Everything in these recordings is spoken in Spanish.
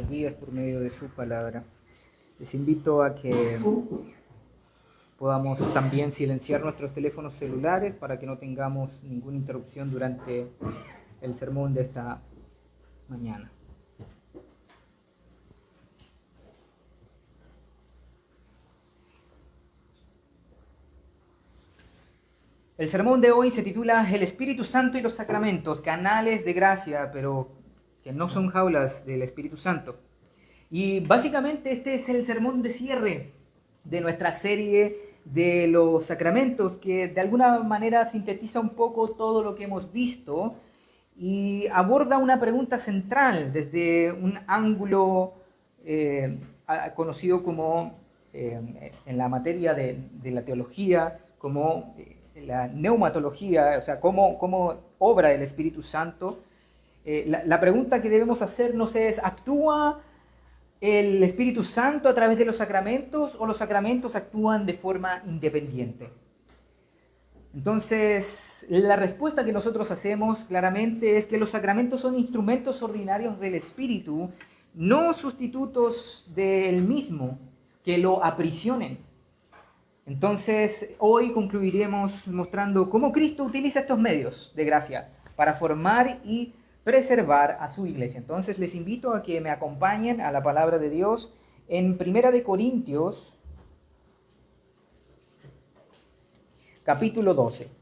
vidas por medio de su palabra. Les invito a que podamos también silenciar nuestros teléfonos celulares para que no tengamos ninguna interrupción durante el sermón de esta mañana. El sermón de hoy se titula El Espíritu Santo y los Sacramentos, canales de gracia, pero que no son jaulas del Espíritu Santo. Y básicamente este es el sermón de cierre de nuestra serie de los sacramentos, que de alguna manera sintetiza un poco todo lo que hemos visto y aborda una pregunta central desde un ángulo conocido como, en la materia de la teología, como la neumatología, o sea, cómo obra el Espíritu Santo. La pregunta que debemos hacernos es, ¿actúa el Espíritu Santo a través de los sacramentos o los sacramentos actúan de forma independiente? Entonces, la respuesta que nosotros hacemos claramente es que los sacramentos son instrumentos ordinarios del Espíritu, no sustitutos del mismo que lo aprisionen. Entonces, hoy concluiremos mostrando cómo Cristo utiliza estos medios de gracia para formar y preservar a su iglesia. Entonces, les invito a que me acompañen a la palabra de Dios en 1 Corintios, capítulo 12.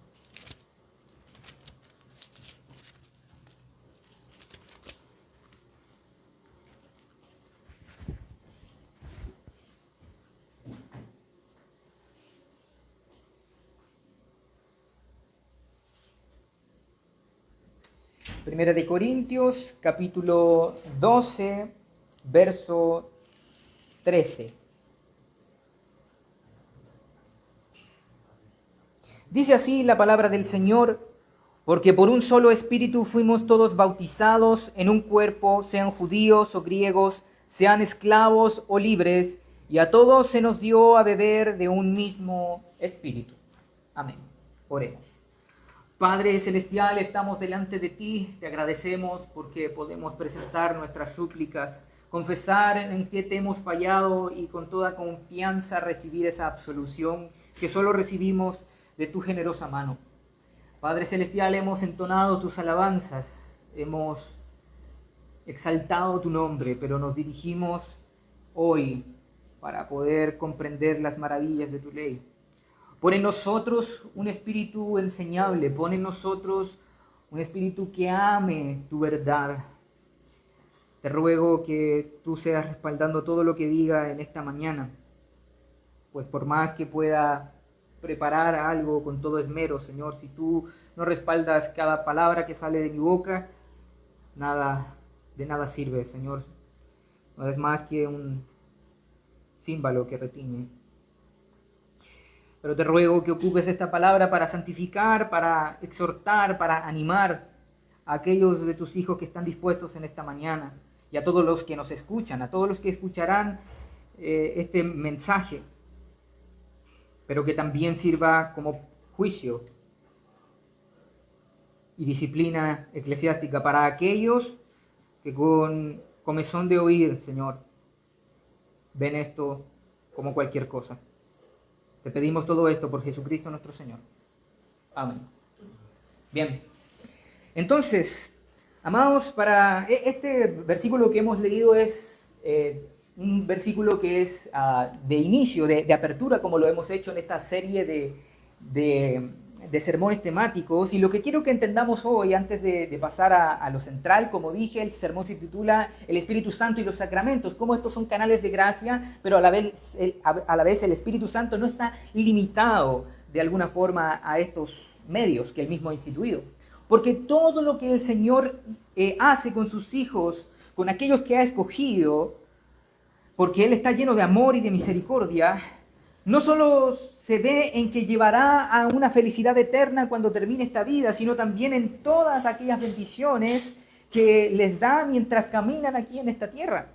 Primera de Corintios, capítulo 12, verso 13. Dice así la palabra del Señor: porque por un solo espíritu fuimos todos bautizados en un cuerpo, sean judíos o griegos, sean esclavos o libres, y a todos se nos dio a beber de un mismo espíritu. Amén. Oremos. Padre Celestial, estamos delante de ti, te agradecemos porque podemos presentar nuestras súplicas, confesar en qué te hemos fallado y con toda confianza recibir esa absolución que solo recibimos de tu generosa mano. Padre Celestial, hemos entonado tus alabanzas, hemos exaltado tu nombre, pero nos dirigimos hoy para poder comprender las maravillas de tu ley. Pon en nosotros un espíritu enseñable, pon en nosotros un espíritu que ame tu verdad. Te ruego que tú seas respaldando todo lo que diga en esta mañana, pues por más que pueda preparar algo con todo esmero, Señor, si tú no respaldas cada palabra que sale de mi boca, de nada sirve, Señor. No es más que un címbalo que retiñe. Pero te ruego que ocupes esta palabra para santificar, para exhortar, para animar a aquellos de tus hijos que están dispuestos en esta mañana, y a todos los que nos escuchan, a todos los que escucharán este mensaje, pero que también sirva como juicio y disciplina eclesiástica para aquellos que con comezón de oír, Señor, ven esto como cualquier cosa. Te pedimos todo esto por Jesucristo nuestro Señor. Amén. Bien. Entonces, amados, para este versículo que hemos leído es un versículo que es de inicio, de apertura, como lo hemos hecho en esta serie de sermones temáticos. Y lo que quiero que entendamos hoy, antes de pasar a lo central, como dije, el sermón se titula El Espíritu Santo y los Sacramentos, cómo estos son canales de gracia, pero a la vez el Espíritu Santo no está limitado de alguna forma a estos medios que él mismo ha instituido. Porque todo lo que el Señor hace con sus hijos, con aquellos que ha escogido, porque Él está lleno de amor y de misericordia, no solo se ve en que llevará a una felicidad eterna cuando termine esta vida, sino también en todas aquellas bendiciones que les da mientras caminan aquí en esta tierra.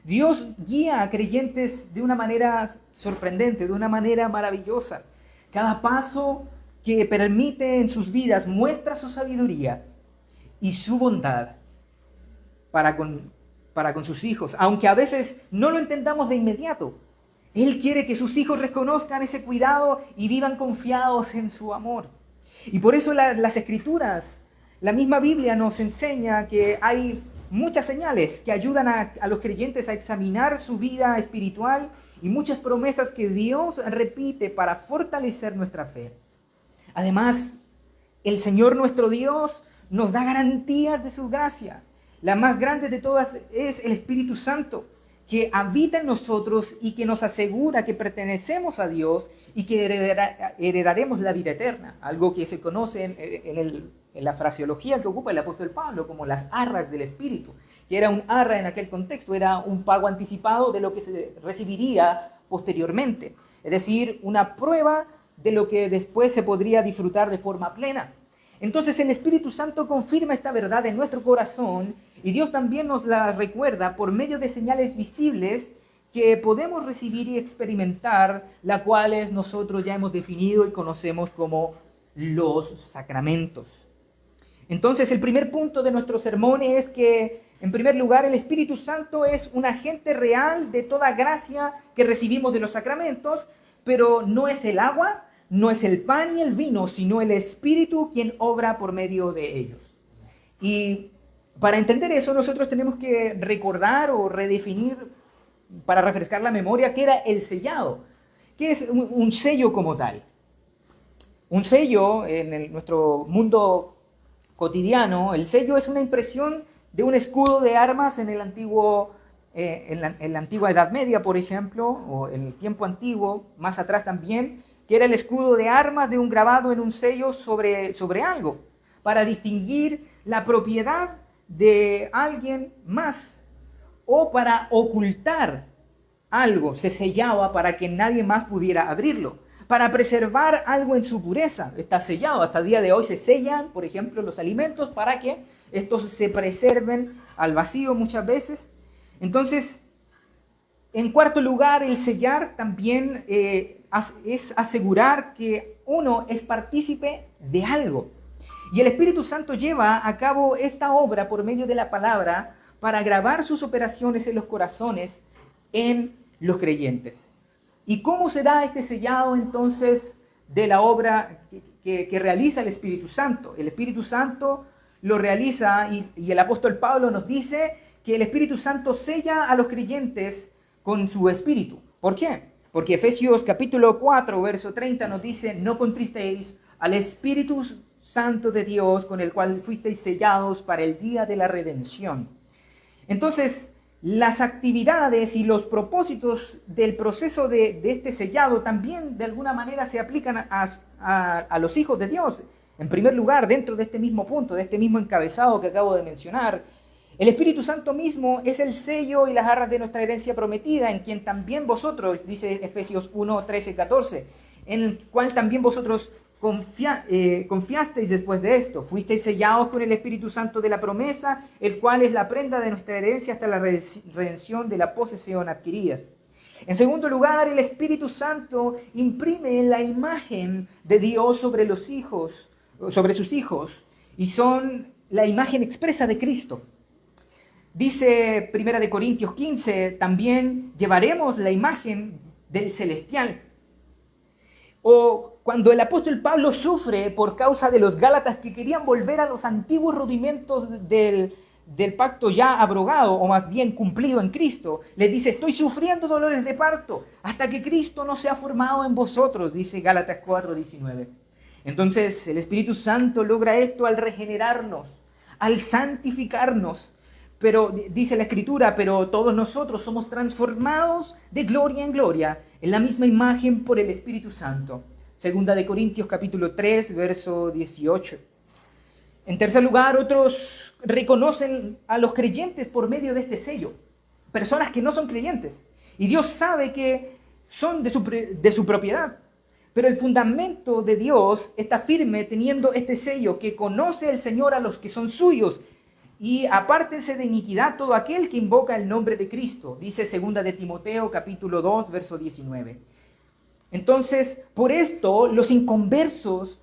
Dios guía a creyentes de una manera sorprendente, de una manera maravillosa. Cada paso que permite en sus vidas muestra su sabiduría y su bondad para con para con sus hijos, aunque a veces no lo entendamos de inmediato. Él quiere que sus hijos reconozcan ese cuidado y vivan confiados en su amor. Y por eso las Escrituras, la misma Biblia nos enseña que hay muchas señales que ayudan a los creyentes a examinar su vida espiritual y muchas promesas que Dios repite para fortalecer nuestra fe. Además, el Señor nuestro Dios nos da garantías de su gracia. La más grande de todas es el Espíritu Santo, que habita en nosotros y que nos asegura que pertenecemos a Dios y que heredaremos la vida eterna. Algo que se conoce en la fraseología que ocupa el apóstol Pablo como las arras del Espíritu, que era un arra en aquel contexto, era un pago anticipado de lo que se recibiría posteriormente. Es decir, una prueba de lo que después se podría disfrutar de forma plena. Entonces el Espíritu Santo confirma esta verdad en nuestro corazón y Dios también nos la recuerda por medio de señales visibles que podemos recibir y experimentar, las cuales nosotros ya hemos definido y conocemos como los sacramentos. Entonces el primer punto de nuestro sermón es que, en primer lugar, el Espíritu Santo es un agente real de toda gracia que recibimos de los sacramentos, pero no es el agua, no es el pan ni el vino, sino el Espíritu quien obra por medio de ellos. Y para entender eso, nosotros tenemos que recordar o redefinir, para refrescar la memoria, qué era el sellado. ¿Qué es un sello como tal? Un sello, en nuestro mundo cotidiano, el sello es una impresión de un escudo de armas en la antigua Edad Media, por ejemplo, o en el tiempo antiguo, más atrás también, que era el escudo de armas de un grabado en un sello sobre algo, para distinguir la propiedad de alguien más, o para ocultar algo, se sellaba para que nadie más pudiera abrirlo, para preservar algo en su pureza, está sellado. Hasta el día de hoy se sellan, por ejemplo, los alimentos para que estos se preserven al vacío muchas veces. Entonces, en cuarto lugar, el sellar también es asegurar que uno es partícipe de algo. Y el Espíritu Santo lleva a cabo esta obra por medio de la palabra para grabar sus operaciones en los corazones en los creyentes. ¿Y cómo se da este sellado entonces de la obra que realiza el Espíritu Santo? El Espíritu Santo lo realiza y el apóstol Pablo nos dice que el Espíritu Santo sella a los creyentes con su Espíritu. ¿Por qué? Porque Efesios capítulo 4, verso 30 nos dice: no contristéis al Espíritu Santo de Dios, con el cual fuisteis sellados para el día de la redención. Entonces, las actividades y los propósitos del proceso de este sellado también de alguna manera se aplican a los hijos de Dios. En primer lugar, dentro de este mismo punto, de este mismo encabezado que acabo de mencionar, el Espíritu Santo mismo es el sello y las arras de nuestra herencia prometida, en quien también vosotros, dice Efesios 1, 13, 14, en el cual también vosotros confiasteis después de esto. Fuisteis sellados con el Espíritu Santo de la promesa, el cual es la prenda de nuestra herencia hasta la redención de la posesión adquirida. En segundo lugar, el Espíritu Santo imprime la imagen de Dios sobre los hijos, sobre sus hijos, y son la imagen expresa de Cristo. Dice 1 Corintios 15, también llevaremos la imagen del celestial. O cuando el apóstol Pablo sufre por causa de los Gálatas que querían volver a los antiguos rudimentos del pacto ya abrogado, o más bien cumplido en Cristo, le dice: estoy sufriendo dolores de parto hasta que Cristo no sea formado en vosotros, dice Gálatas 4:19. Entonces el Espíritu Santo logra esto al regenerarnos, al santificarnos. Pero dice la Escritura, pero todos nosotros somos transformados de gloria en gloria en la misma imagen por el Espíritu Santo. Segunda de Corintios capítulo 3, verso 18. En tercer lugar, otros reconocen a los creyentes por medio de este sello. Personas que no son creyentes. Y Dios sabe que son de su propiedad. Pero el fundamento de Dios está firme teniendo este sello, que conoce el Señor a los que son suyos. Y apártense de iniquidad todo aquel que invoca el nombre de Cristo, dice 2 de Timoteo capítulo 2, verso 19. Entonces, por esto, los inconversos,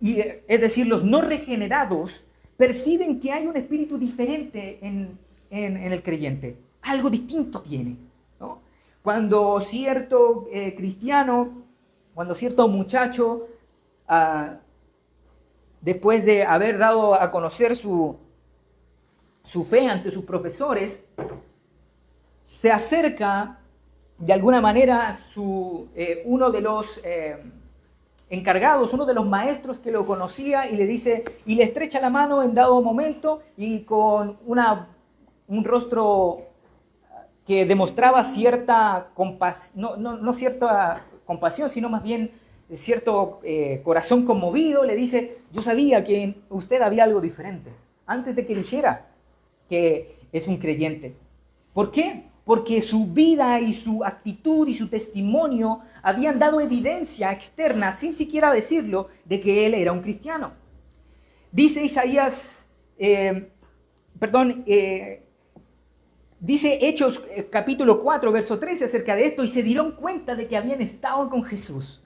es decir, los no regenerados, perciben que hay un espíritu diferente en en el creyente. Algo distinto tiene, ¿no? Cuando cierto cristiano, cuando cierto muchacho, después de haber dado a conocer su fe ante sus profesores, se acerca de alguna manera uno de los encargados, uno de los maestros que lo conocía, y le dice, y le estrecha la mano en dado momento, y con un rostro que demostraba cierta compasión, no cierta compasión, sino más bien cierto corazón conmovido, le dice, yo sabía que en usted había algo diferente, antes de que dijera que es un creyente. ¿Por qué? Porque su vida y su actitud y su testimonio habían dado evidencia externa, sin siquiera decirlo, de que él era un cristiano. Dice Isaías, dice Hechos capítulo 4, verso 13 acerca de esto, y se dieron cuenta de que habían estado con Jesús.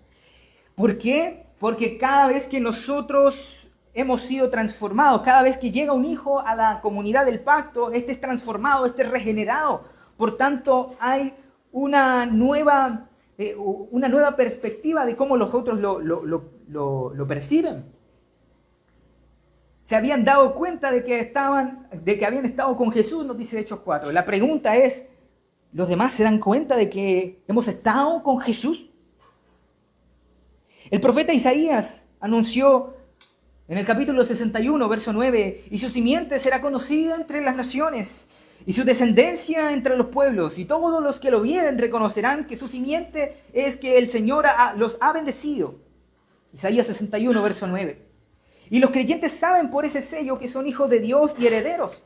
¿Por qué? Porque cada vez que nosotros hemos sido transformados, cada vez que llega un hijo a la comunidad del pacto, este es transformado, este es regenerado. Por tanto, hay una nueva perspectiva de cómo los otros lo perciben. Se habían dado cuenta de que habían estado con Jesús, nos dice Hechos 4. La pregunta es, ¿los demás se dan cuenta de que hemos estado con Jesús? El profeta Isaías anunció en el capítulo 61, verso 9, y su simiente será conocida entre las naciones, y su descendencia entre los pueblos, y todos los que lo vieren reconocerán que su simiente es que el Señor los ha bendecido. Isaías 61, verso 9. Y los creyentes saben por ese sello que son hijos de Dios y herederos.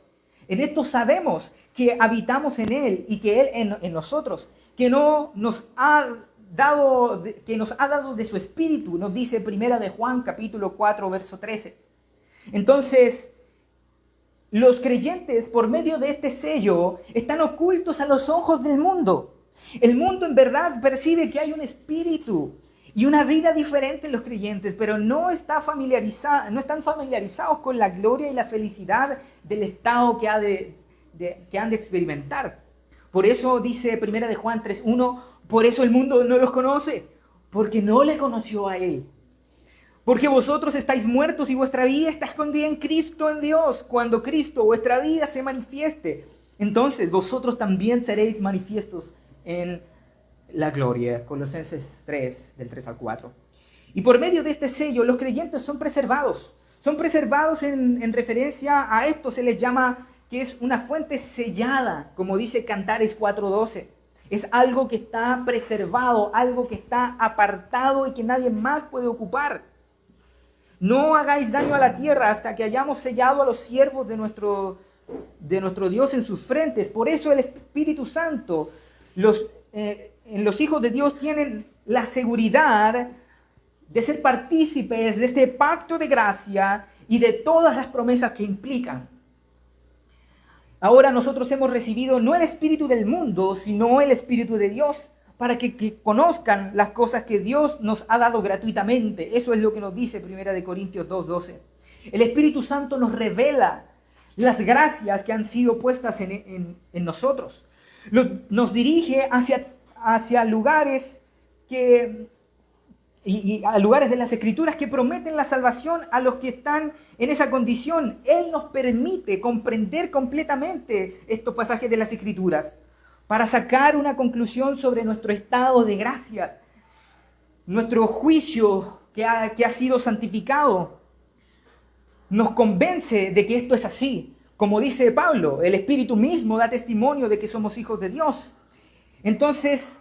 En esto sabemos que habitamos en Él y que Él en nosotros, que nos ha dado de su Espíritu, nos dice Primera de Juan, capítulo 4, verso 13. Entonces, los creyentes, por medio de este sello, están ocultos a los ojos del mundo. El mundo en verdad percibe que hay un espíritu y una vida diferente en los creyentes, pero no están familiarizados con la gloria y la felicidad del estado que han de experimentar. Por eso dice Primera de Juan 3:1, por eso el mundo no los conoce, porque no le conoció a Él. Porque vosotros estáis muertos y vuestra vida está escondida en Cristo, en Dios. Cuando Cristo, vuestra vida, se manifieste, entonces vosotros también seréis manifiestos en la gloria. Colosenses 3, del 3 al 4. Y por medio de este sello, los creyentes son preservados. Son preservados en referencia a esto, se les llama que es una fuente sellada, como dice Cantares 4:12. Es algo que está preservado, algo que está apartado y que nadie más puede ocupar. No hagáis daño a la tierra hasta que hayamos sellado a los siervos de nuestro Dios en sus frentes. Por eso el Espíritu Santo, en los hijos de Dios tienen la seguridad de ser partícipes de este pacto de gracia y de todas las promesas que implican. Ahora nosotros hemos recibido no el espíritu del mundo, sino el Espíritu de Dios, para que conozcan las cosas que Dios nos ha dado gratuitamente. Eso es lo que nos dice 1 Corintios 2:12. El Espíritu Santo nos revela las gracias que han sido puestas en nosotros. Nos dirige hacia lugares a lugares de las Escrituras que prometen la salvación a los que están en esa condición. Él nos permite comprender completamente estos pasajes de las Escrituras para sacar una conclusión sobre nuestro estado de gracia, nuestro juicio que ha sido santificado. Nos convence de que esto es así. Como dice Pablo, el Espíritu mismo da testimonio de que somos hijos de Dios. Entonces,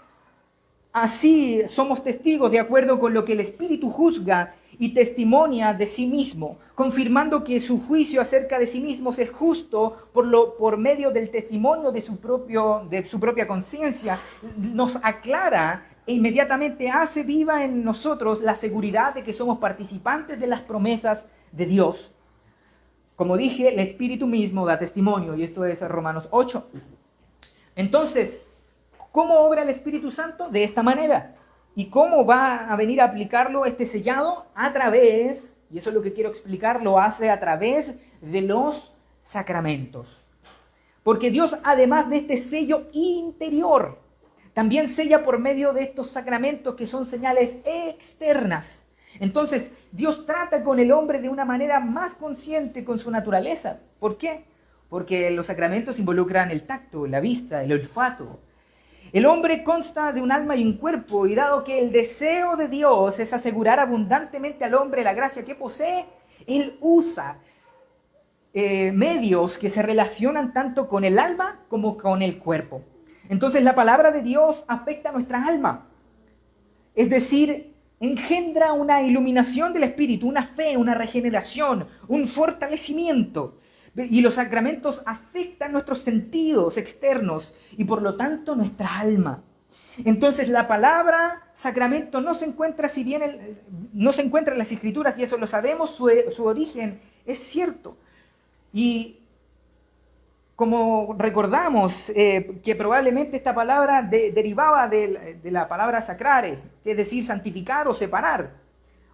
así somos testigos de acuerdo con lo que el Espíritu juzga y testimonia de sí mismo, confirmando que su juicio acerca de sí mismo es justo por medio del testimonio de su propia conciencia. Nos aclara e inmediatamente hace viva en nosotros la seguridad de que somos participantes de las promesas de Dios. Como dije, el Espíritu mismo da testimonio, y esto es Romanos 8. Entonces, ¿cómo obra el Espíritu Santo? De esta manera. ¿Y cómo va a venir a aplicarlo este sellado? A través, y eso es lo que quiero explicar, lo hace a través de los sacramentos. Porque Dios, además de este sello interior, también sella por medio de estos sacramentos que son señales externas. Entonces, Dios trata con el hombre de una manera más consciente con su naturaleza. ¿Por qué? Porque los sacramentos involucran el tacto, la vista, el olfato. El hombre consta de un alma y un cuerpo, y dado que el deseo de Dios es asegurar abundantemente al hombre la gracia que posee, Él usa medios que se relacionan tanto con el alma como con el cuerpo. Entonces la palabra de Dios afecta a nuestra alma. Es decir, engendra una iluminación del espíritu, una fe, una regeneración, un fortalecimiento. Y los sacramentos afectan nuestros sentidos externos y por lo tanto nuestra alma. Entonces la palabra sacramento no se encuentra, si bien no se encuentra en las Escrituras, y eso lo sabemos, su origen es cierto. Y como recordamos que probablemente esta palabra derivaba de la palabra sacrare, que es decir, santificar o separar,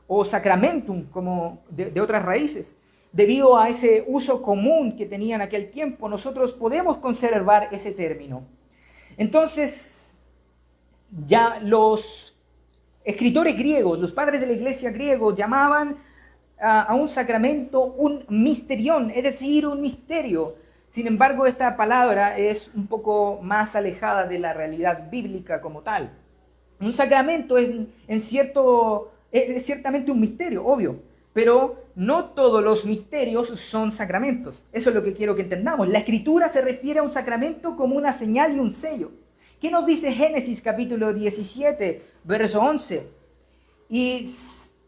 o sacramentum, como de otras raíces. Debido a ese uso común que tenía en aquel tiempo, nosotros podemos conservar ese término. Entonces, ya los escritores griegos, los padres de la iglesia griegos, llamaban a un sacramento un misterión, es decir, un misterio. Sin embargo, esta palabra es un poco más alejada de la realidad bíblica como tal. Un sacramento es ciertamente un misterio, obvio, pero no todos los misterios son sacramentos. Eso es lo que quiero que entendamos. La Escritura se refiere a un sacramento como una señal y un sello. ¿Qué nos dice Génesis capítulo 17, verso 11? Y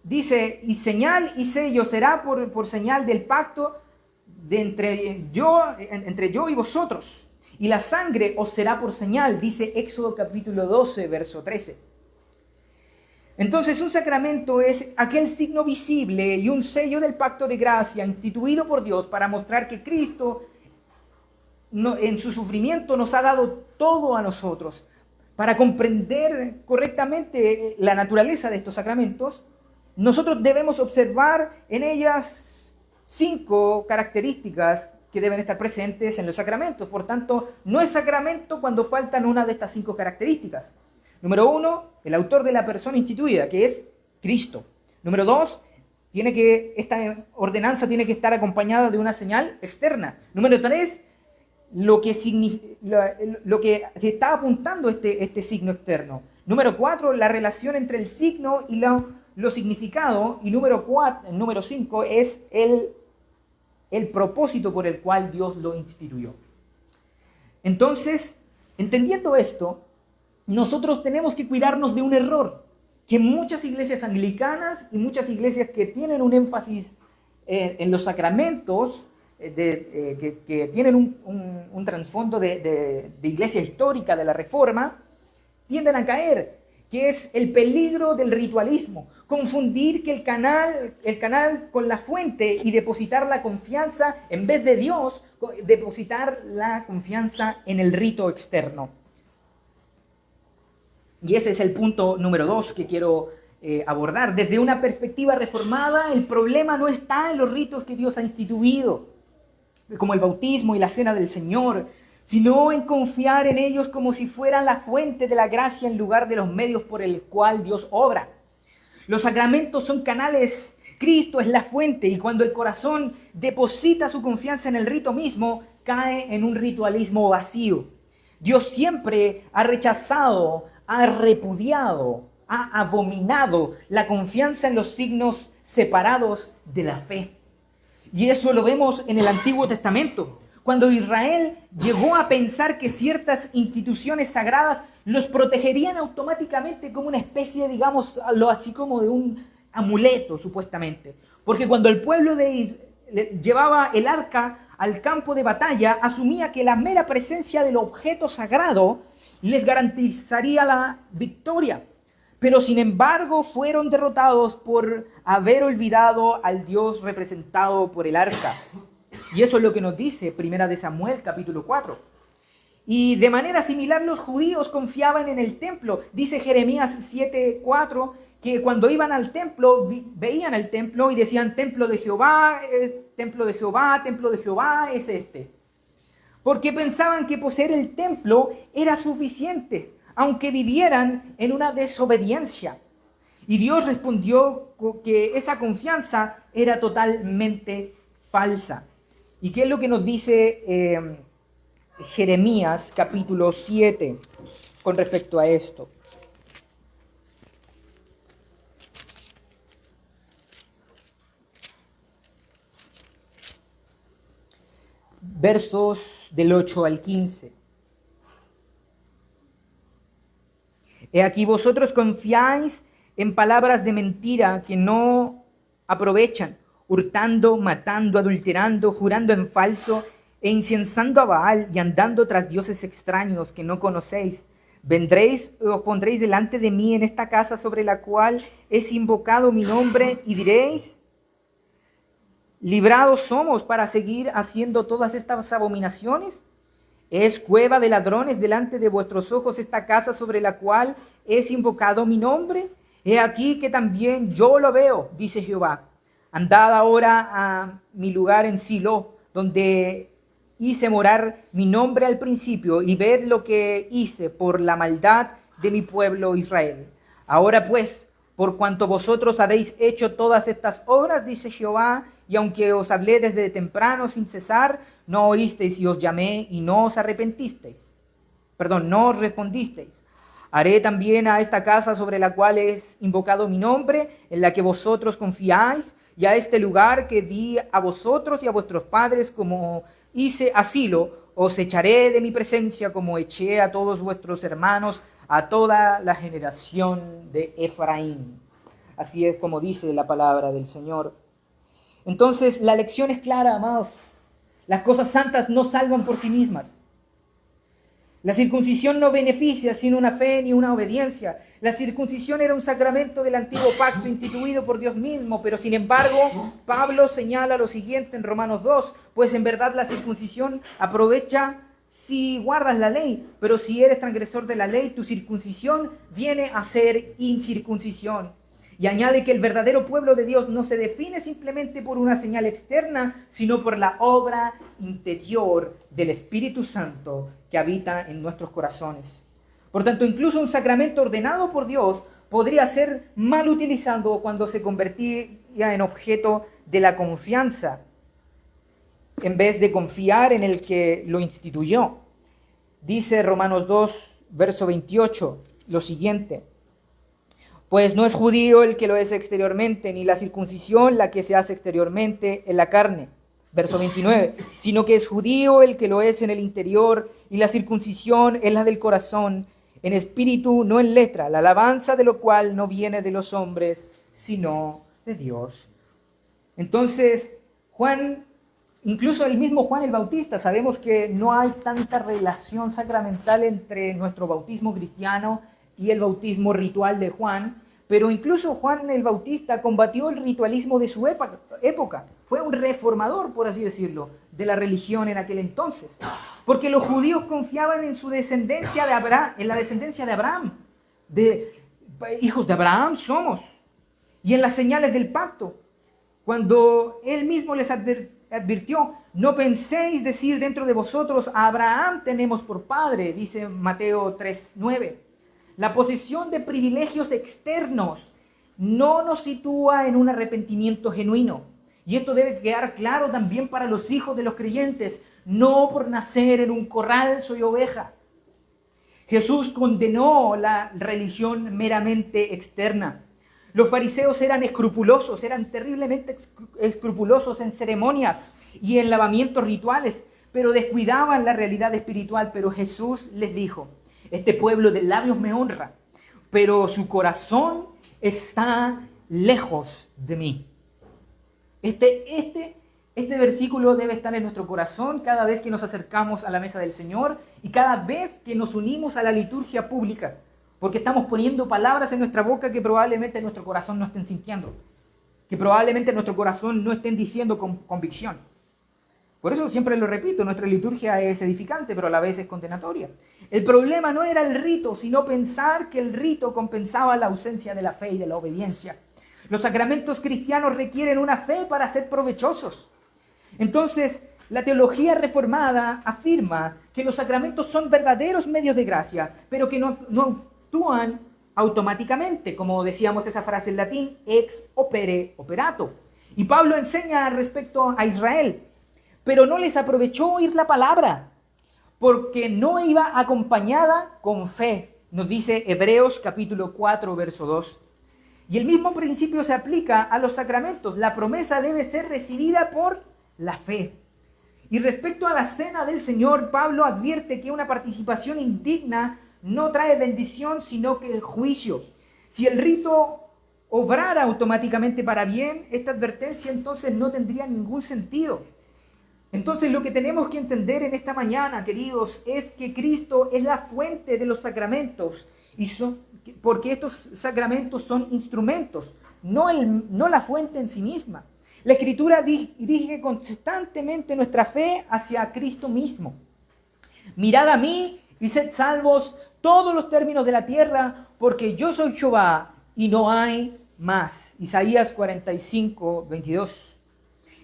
dice, y señal y sello será por señal del pacto entre yo y vosotros. Y la sangre os será por señal, dice Éxodo capítulo 12, verso 13. Entonces un sacramento es aquel signo visible y un sello del pacto de gracia instituido por Dios para mostrar que Cristo en su sufrimiento nos ha dado todo a nosotros. Para comprender correctamente la naturaleza de estos sacramentos, nosotros debemos observar en ellas 5 características que deben estar presentes en los sacramentos. Por tanto, no es sacramento cuando faltan una de estas 5 características. Número 1, el autor de la persona instituida, que es Cristo. Número 2, esta ordenanza tiene que estar acompañada de una señal externa. Número 3, lo que se está apuntando este signo externo. Número 4, la relación entre el signo y lo significado. Y número 5 es el propósito por el cual Dios lo instituyó. Entonces, entendiendo esto, nosotros tenemos que cuidarnos de un error que muchas iglesias anglicanas y muchas iglesias que tienen un énfasis en los sacramentos, que tienen un trasfondo de iglesia histórica de la Reforma, tienden a caer, que es el peligro del ritualismo. Confundir que el canal con la fuente y depositar la confianza, en vez de Dios, depositar la confianza en el rito externo. Y ese es el punto número 2 que quiero abordar. Desde una perspectiva reformada, el problema no está en los ritos que Dios ha instituido, como el bautismo y la cena del Señor, sino en confiar en ellos como si fueran la fuente de la gracia en lugar de los medios por el cual Dios obra. Los sacramentos son canales, Cristo es la fuente, y cuando el corazón deposita su confianza en el rito mismo, cae en un ritualismo vacío. Dios siempre ha rechazado, ha repudiado, ha abominado la confianza en los signos separados de la fe. Y eso lo vemos en el Antiguo Testamento. Cuando Israel llegó a pensar que ciertas instituciones sagradas los protegerían automáticamente como una especie, digamos, así como de un amuleto, supuestamente. Porque cuando el pueblo llevaba el arca al campo de batalla, asumía que la mera presencia del objeto sagrado les garantizaría la victoria. Pero sin embargo fueron derrotados por haber olvidado al Dios representado por el arca. Y eso es lo que nos dice 1 Samuel capítulo 4. Y de manera similar los judíos confiaban en el templo. Dice Jeremías 7:4 que cuando iban al templo, veían el templo y decían templo de Jehová, templo de Jehová, templo de Jehová es este. porque pensaban que poseer el templo era suficiente, aunque vivieran en una desobediencia. Y Dios respondió que esa confianza era totalmente falsa. ¿Y qué es lo que nos dice Jeremías capítulo 7 con respecto a esto? Versos del 8 al 15. He aquí vosotros confiáis en palabras de mentira que no aprovechan, hurtando, matando, adulterando, jurando en falso e incensando a Baal y andando tras dioses extraños que no conocéis. Vendréis, os pondréis delante de mí en esta casa sobre la cual es invocado mi nombre y diréis: librados somos para seguir haciendo todas estas abominaciones. Es cueva de ladrones delante de vuestros ojos esta casa sobre la cual es invocado mi nombre. He aquí que también yo lo veo, dice Jehová. Andad ahora a mi lugar en Silo, donde hice morar mi nombre al principio, y ved lo que hice por la maldad de mi pueblo Israel. Ahora pues, por cuanto vosotros habéis hecho todas estas obras, dice Jehová, y aunque os hablé desde temprano sin cesar, no oísteis y os llamé y no os arrepentisteis. No os respondisteis. Haré también a esta casa sobre la cual es invocado mi nombre, en la que vosotros confiáis, y a este lugar que di a vosotros y a vuestros padres como hice a Silo, os echaré de mi presencia como eché a todos vuestros hermanos, a toda la generación de Efraín. Así es como dice la palabra del Señor. Entonces, la lección es clara, amados. Las cosas santas no salvan por sí mismas. La circuncisión no beneficia sin una fe ni una obediencia. La circuncisión era un sacramento del antiguo pacto instituido por Dios mismo, pero sin embargo, Pablo señala lo siguiente en Romanos 2, pues en verdad la circuncisión aprovecha si guardas la ley, pero si eres transgresor de la ley, tu circuncisión viene a ser incircuncisión. Y añade que el verdadero pueblo de Dios no se define simplemente por una señal externa, sino por la obra interior del Espíritu Santo que habita en nuestros corazones. Por tanto, incluso un sacramento ordenado por Dios podría ser mal utilizado cuando se convertía en objeto de la confianza, en vez de confiar en el que lo instituyó. Dice Romanos 2, verso 28, lo siguiente: pues no es judío el que lo es exteriormente, ni la circuncisión la que se hace exteriormente en la carne. Verso 29, sino que es judío el que lo es en el interior, y la circuncisión es la del corazón, en espíritu, no en letra, la alabanza de lo cual no viene de los hombres, sino de Dios. Entonces, Juan, incluso el mismo Juan el Bautista, sabemos que no hay tanta relación sacramental entre nuestro bautismo cristiano y el bautismo ritual de Juan, pero incluso Juan el Bautista combatió el ritualismo de su época. Fue un reformador, por así decirlo, de la religión en aquel entonces. Porque los judíos confiaban en su descendencia de Abraham, en la descendencia de Abraham. Hijos de Abraham somos. Y en las señales del pacto. Cuando él mismo les advirtió: no penséis decir dentro de vosotros, a Abraham tenemos por padre, dice Mateo 3:9. La posesión de privilegios externos no nos sitúa en un arrepentimiento genuino. Y esto debe quedar claro también para los hijos de los creyentes. No por nacer en un corral soy oveja. Jesús condenó la religión meramente externa. Los fariseos eran escrupulosos, eran terriblemente escrupulosos en ceremonias y en lavamientos rituales, pero descuidaban la realidad espiritual. Pero Jesús les dijo: este pueblo de labios me honra, pero su corazón está lejos de mí. Este versículo debe estar en nuestro corazón cada vez que nos acercamos a la mesa del Señor y cada vez que nos unimos a la liturgia pública, porque estamos poniendo palabras en nuestra boca que probablemente en nuestro corazón no estén sintiendo, que probablemente en nuestro corazón no estén diciendo con convicción. Por eso siempre lo repito, nuestra liturgia es edificante, pero a la vez es condenatoria. El problema no era el rito, sino pensar que el rito compensaba la ausencia de la fe y de la obediencia. Los sacramentos cristianos requieren una fe para ser provechosos. Entonces, La teología reformada afirma que los sacramentos son verdaderos medios de gracia, pero que no actúan automáticamente, como decíamos esa frase en latín, ex opere operato. Y Pablo enseña respecto a Israel, pero no les aprovechó oír la palabra, porque no iba acompañada con fe, nos dice Hebreos capítulo 4, verso 2. Y el mismo principio se aplica a los sacramentos. La promesa debe ser recibida por la fe. Y respecto a la cena del Señor, Pablo advierte que una participación indigna no trae bendición, sino que juicio. Si el rito obrara automáticamente para bien, esta advertencia entonces no tendría ningún sentido. Entonces lo que tenemos que entender en esta mañana, queridos, es que Cristo es la fuente de los sacramentos, porque estos sacramentos son instrumentos, no la fuente en sí misma. La Escritura dirige constantemente nuestra fe hacia Cristo mismo. Mirad a mí y sed salvos todos los términos de la tierra, porque yo soy Jehová y no hay más. Isaías 45, 22.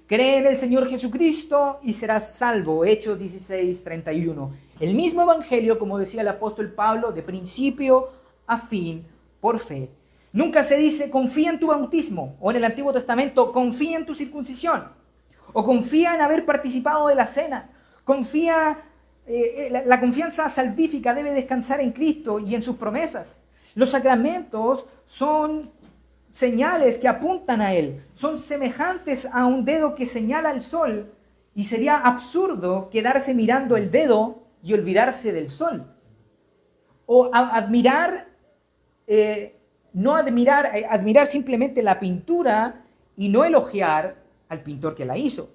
Cree en el Señor Jesucristo y serás salvo. Hechos 16, 31. El mismo evangelio, como decía el apóstol Pablo, de principio a fin, por fe. Nunca se dice confía en tu bautismo, o en el Antiguo Testamento confía en tu circuncisión, o confía en haber participado de la cena. La confianza salvífica debe descansar en Cristo y en sus promesas. Los sacramentos son señales que apuntan a Él, son semejantes a un dedo que señala al sol, y sería absurdo quedarse mirando el dedo y olvidarse del sol. O admirar simplemente la pintura y no elogiar al pintor que la hizo.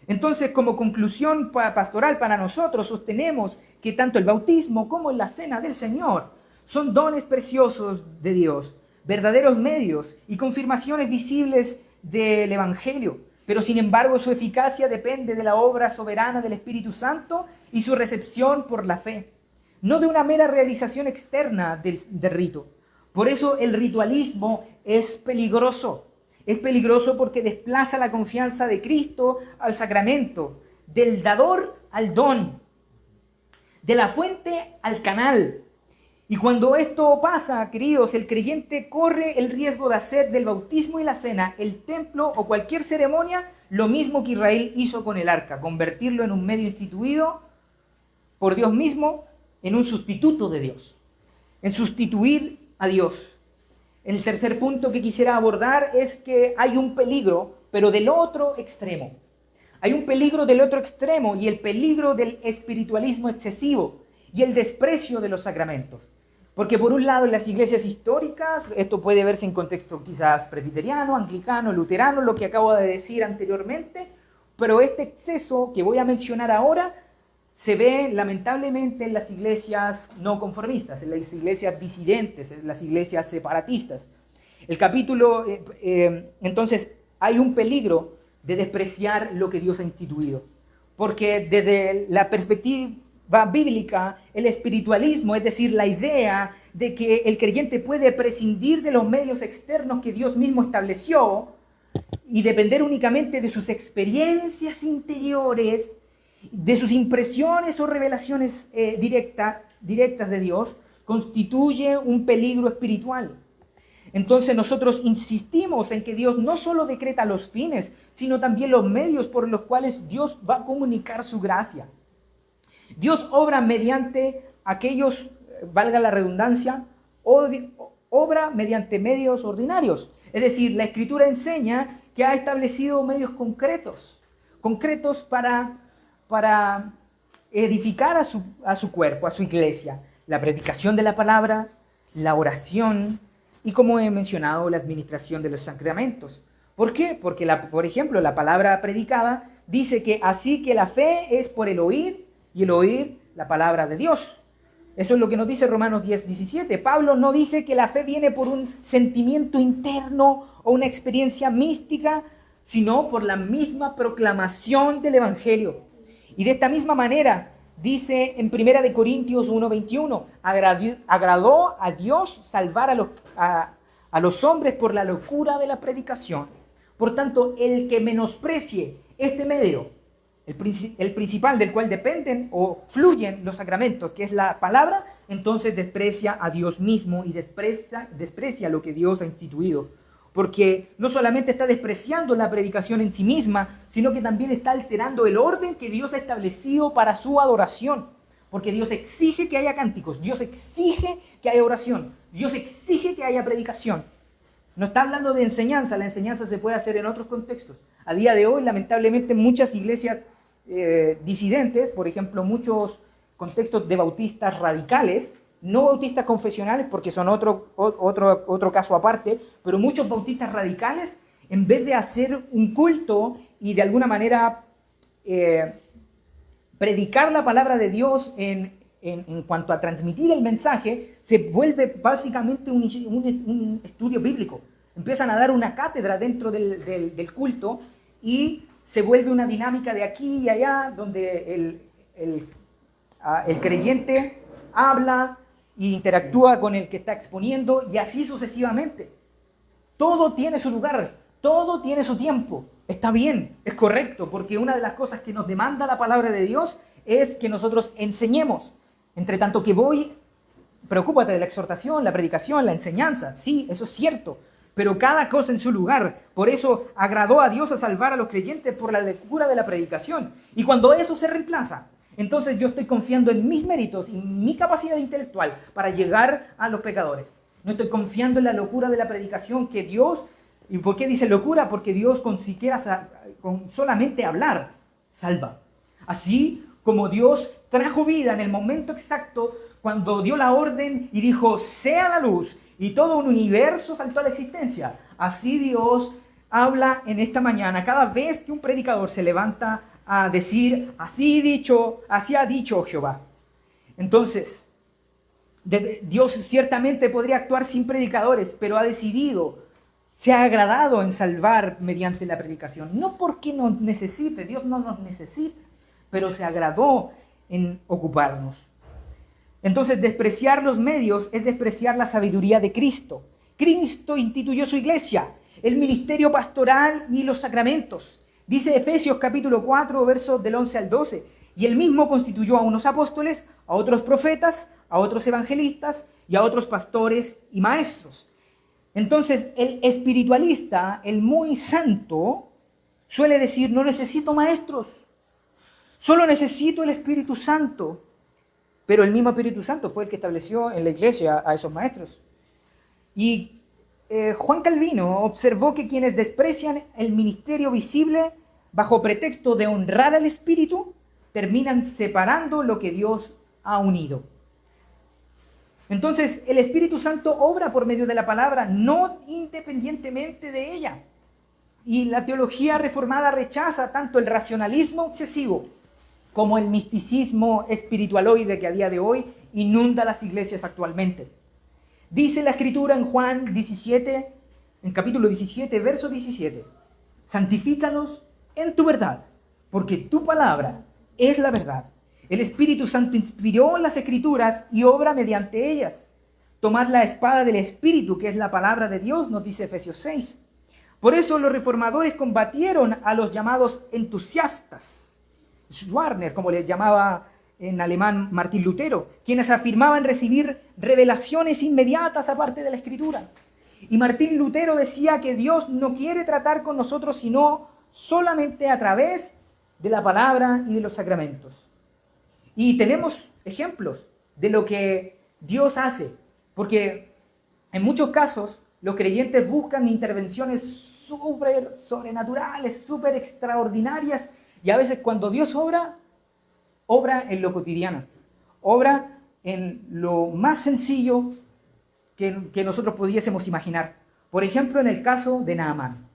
Entonces, como conclusión pastoral para nosotros, sostenemos que tanto el bautismo como la cena del Señor son dones preciosos de Dios, verdaderos medios y confirmaciones visibles del Evangelio. Pero sin embargo, su eficacia depende de la obra soberana del Espíritu Santo y su recepción por la fe, no de una mera realización externa del rito. Por eso el ritualismo es peligroso. Es peligroso porque desplaza la confianza de Cristo al sacramento, del dador al don, de la fuente al canal. Y cuando esto pasa, queridos, el creyente corre el riesgo de hacer del bautismo y la cena, el templo o cualquier ceremonia, lo mismo que Israel hizo con el arca, convertirlo en un medio instituido por Dios mismo, en un sustituto de Dios, en sustituir a Dios. El tercer punto que quisiera abordar es que hay un peligro, pero del otro extremo. Hay un peligro del otro extremo, y el peligro del espiritualismo excesivo y el desprecio de los sacramentos. Porque por un lado en las iglesias históricas, esto puede verse en contexto quizás presbiteriano, anglicano, luterano, lo que acabo de decir anteriormente, pero este exceso que voy a mencionar ahora se ve lamentablemente en las iglesias no conformistas, en las iglesias disidentes, en las iglesias separatistas. El capítulo, entonces, hay un peligro de despreciar lo que Dios ha instituido, porque desde la perspectiva bíblica, el espiritualismo, es decir, la idea de que el creyente puede prescindir de los medios externos que Dios mismo estableció y depender únicamente de sus experiencias interiores, de sus impresiones o revelaciones directas de Dios, constituye un peligro espiritual. Entonces nosotros insistimos en que Dios no solo decreta los fines, sino también los medios por los cuales Dios va a comunicar su gracia. Dios obra mediante aquellos, valga la redundancia, obra mediante medios ordinarios. Es decir, la Escritura enseña que ha establecido medios concretos para edificar a su cuerpo, a su iglesia. La predicación de la palabra, la oración y, como he mencionado, la administración de los sacramentos. ¿Por qué? Porque, por ejemplo, la palabra predicada dice que así que la fe es por el oír y el oír la palabra de Dios. Eso es lo que nos dice Romanos 10, 17. Pablo no dice que la fe viene por un sentimiento interno o una experiencia mística, sino por la misma proclamación del Evangelio. Y de esta misma manera, dice en 1 Corintios 1:21, agradó a Dios salvar a los hombres por la locura de la predicación. Por tanto, el que menosprecie este medio, el principal del cual dependen o fluyen los sacramentos, que es la palabra, entonces desprecia a Dios mismo y desprecia lo que Dios ha instituido. Porque no solamente está despreciando la predicación en sí misma, sino que también está alterando el orden que Dios ha establecido para su adoración. Porque Dios exige que haya cánticos, Dios exige que haya oración, Dios exige que haya predicación. No está hablando de enseñanza, la enseñanza se puede hacer en otros contextos. A día de hoy, lamentablemente, muchas iglesias disidentes, por ejemplo, muchos contextos de bautistas radicales, no bautistas confesionales, porque son otro caso aparte, pero muchos bautistas radicales, en vez de hacer un culto y de alguna manera predicar la palabra de Dios en cuanto a transmitir el mensaje, se vuelve básicamente un estudio bíblico. Empiezan a dar una cátedra dentro del culto y se vuelve una dinámica de aquí y allá, donde el creyente habla e interactúa con el que está exponiendo, y así sucesivamente. Todo tiene su lugar, todo tiene su tiempo. Está bien, es correcto, porque una de las cosas que nos demanda la palabra de Dios es que nosotros enseñemos. Entre tanto que preocúpate de la exhortación, la predicación, la enseñanza. Sí, eso es cierto, pero cada cosa en su lugar. Por eso agradó a Dios a salvar a los creyentes por la lectura de la predicación. Y cuando eso se reemplaza, entonces yo estoy confiando en mis méritos y mi capacidad intelectual para llegar a los pecadores. No estoy confiando en la locura de la predicación que Dios... ¿Y por qué dice locura? Porque Dios con solamente hablar salva. Así como Dios trajo vida en el momento exacto cuando dio la orden y dijo, sea la luz, y todo un universo saltó a la existencia. Así Dios habla en esta mañana cada vez que un predicador se levanta a decir, así ha dicho Jehová. Entonces, Dios ciertamente podría actuar sin predicadores, pero ha decidido, se ha agradado en salvar mediante la predicación. No porque nos necesite, Dios no nos necesita, pero se agradó en ocuparnos. Entonces, despreciar los medios es despreciar la sabiduría de Cristo. Cristo instituyó su iglesia, el ministerio pastoral y los sacramentos. Dice Efesios capítulo 4, versos del 11 al 12. Y él mismo constituyó a unos apóstoles, a otros profetas, a otros evangelistas y a otros pastores y maestros. Entonces, el espiritualista, el muy santo, suele decir, no necesito maestros, solo necesito el Espíritu Santo. Pero el mismo Espíritu Santo fue el que estableció en la iglesia a esos maestros. Y Juan Calvino observó que quienes desprecian el ministerio visible bajo pretexto de honrar al Espíritu, terminan separando lo que Dios ha unido. Entonces, el Espíritu Santo obra por medio de la palabra, no independientemente de ella. Y la teología reformada rechaza tanto el racionalismo excesivo como el misticismo espiritualoide que a día de hoy inunda las iglesias actualmente. Dice la Escritura en Juan 17, en capítulo 17, verso 17, santifícalos en tu verdad, porque tu palabra es la verdad. El Espíritu Santo inspiró las Escrituras y obra mediante ellas. Tomad la espada del Espíritu, que es la palabra de Dios, nos dice Efesios 6. Por eso los reformadores combatieron a los llamados entusiastas, Schwarner, como le llamaba en alemán Martín Lutero, quienes afirmaban recibir revelaciones inmediatas aparte de la Escritura. Y Martín Lutero decía que Dios no quiere tratar con nosotros sino solamente a través de la palabra y de los sacramentos. Y tenemos ejemplos de lo que Dios hace, porque en muchos casos los creyentes buscan intervenciones súper sobrenaturales, súper extraordinarias, y a veces cuando Dios obra en lo cotidiano, obra en lo más sencillo que nosotros pudiésemos imaginar. Por ejemplo, en el caso de Naamán.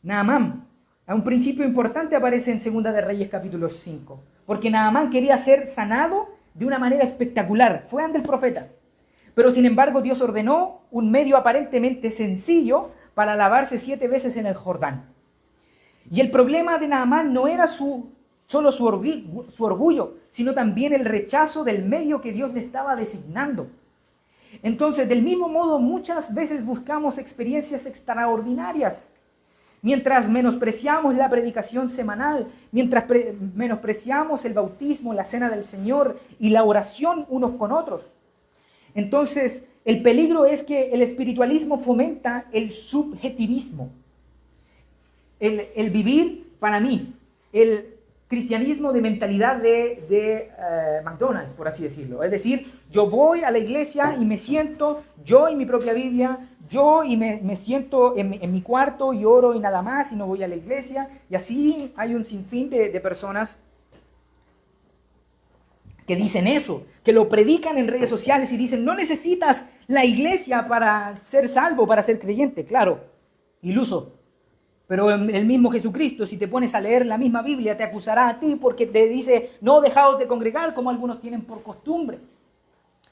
Naamán, a un principio importante, aparece en Segunda de Reyes capítulo 5, porque Naamán quería ser sanado de una manera espectacular, fue ante el profeta. Pero sin embargo Dios ordenó un medio aparentemente sencillo para lavarse 7 veces en el Jordán. Y el problema de Naamán no era solo su orgullo, sino también el rechazo del medio que Dios le estaba designando. Entonces, del mismo modo, muchas veces buscamos experiencias extraordinarias. mientras menospreciamos la predicación semanal, mientras menospreciamos el bautismo, la cena del Señor y la oración unos con otros. Entonces, el peligro es que el espiritualismo fomenta el subjetivismo, el vivir para mí, el cristianismo de mentalidad de McDonald's, por así decirlo. Es decir, yo voy a la iglesia y me siento, yo y mi propia Biblia, yo y me siento en mi cuarto y oro y nada más y no voy a la iglesia. Y así hay un sinfín de personas que dicen eso, que lo predican en redes sociales y dicen, no necesitas la iglesia para ser salvo, para ser creyente. Claro, iluso. Pero el mismo Jesucristo, si te pones a leer la misma Biblia, te acusará a ti porque te dice, no dejaos de congregar como algunos tienen por costumbre.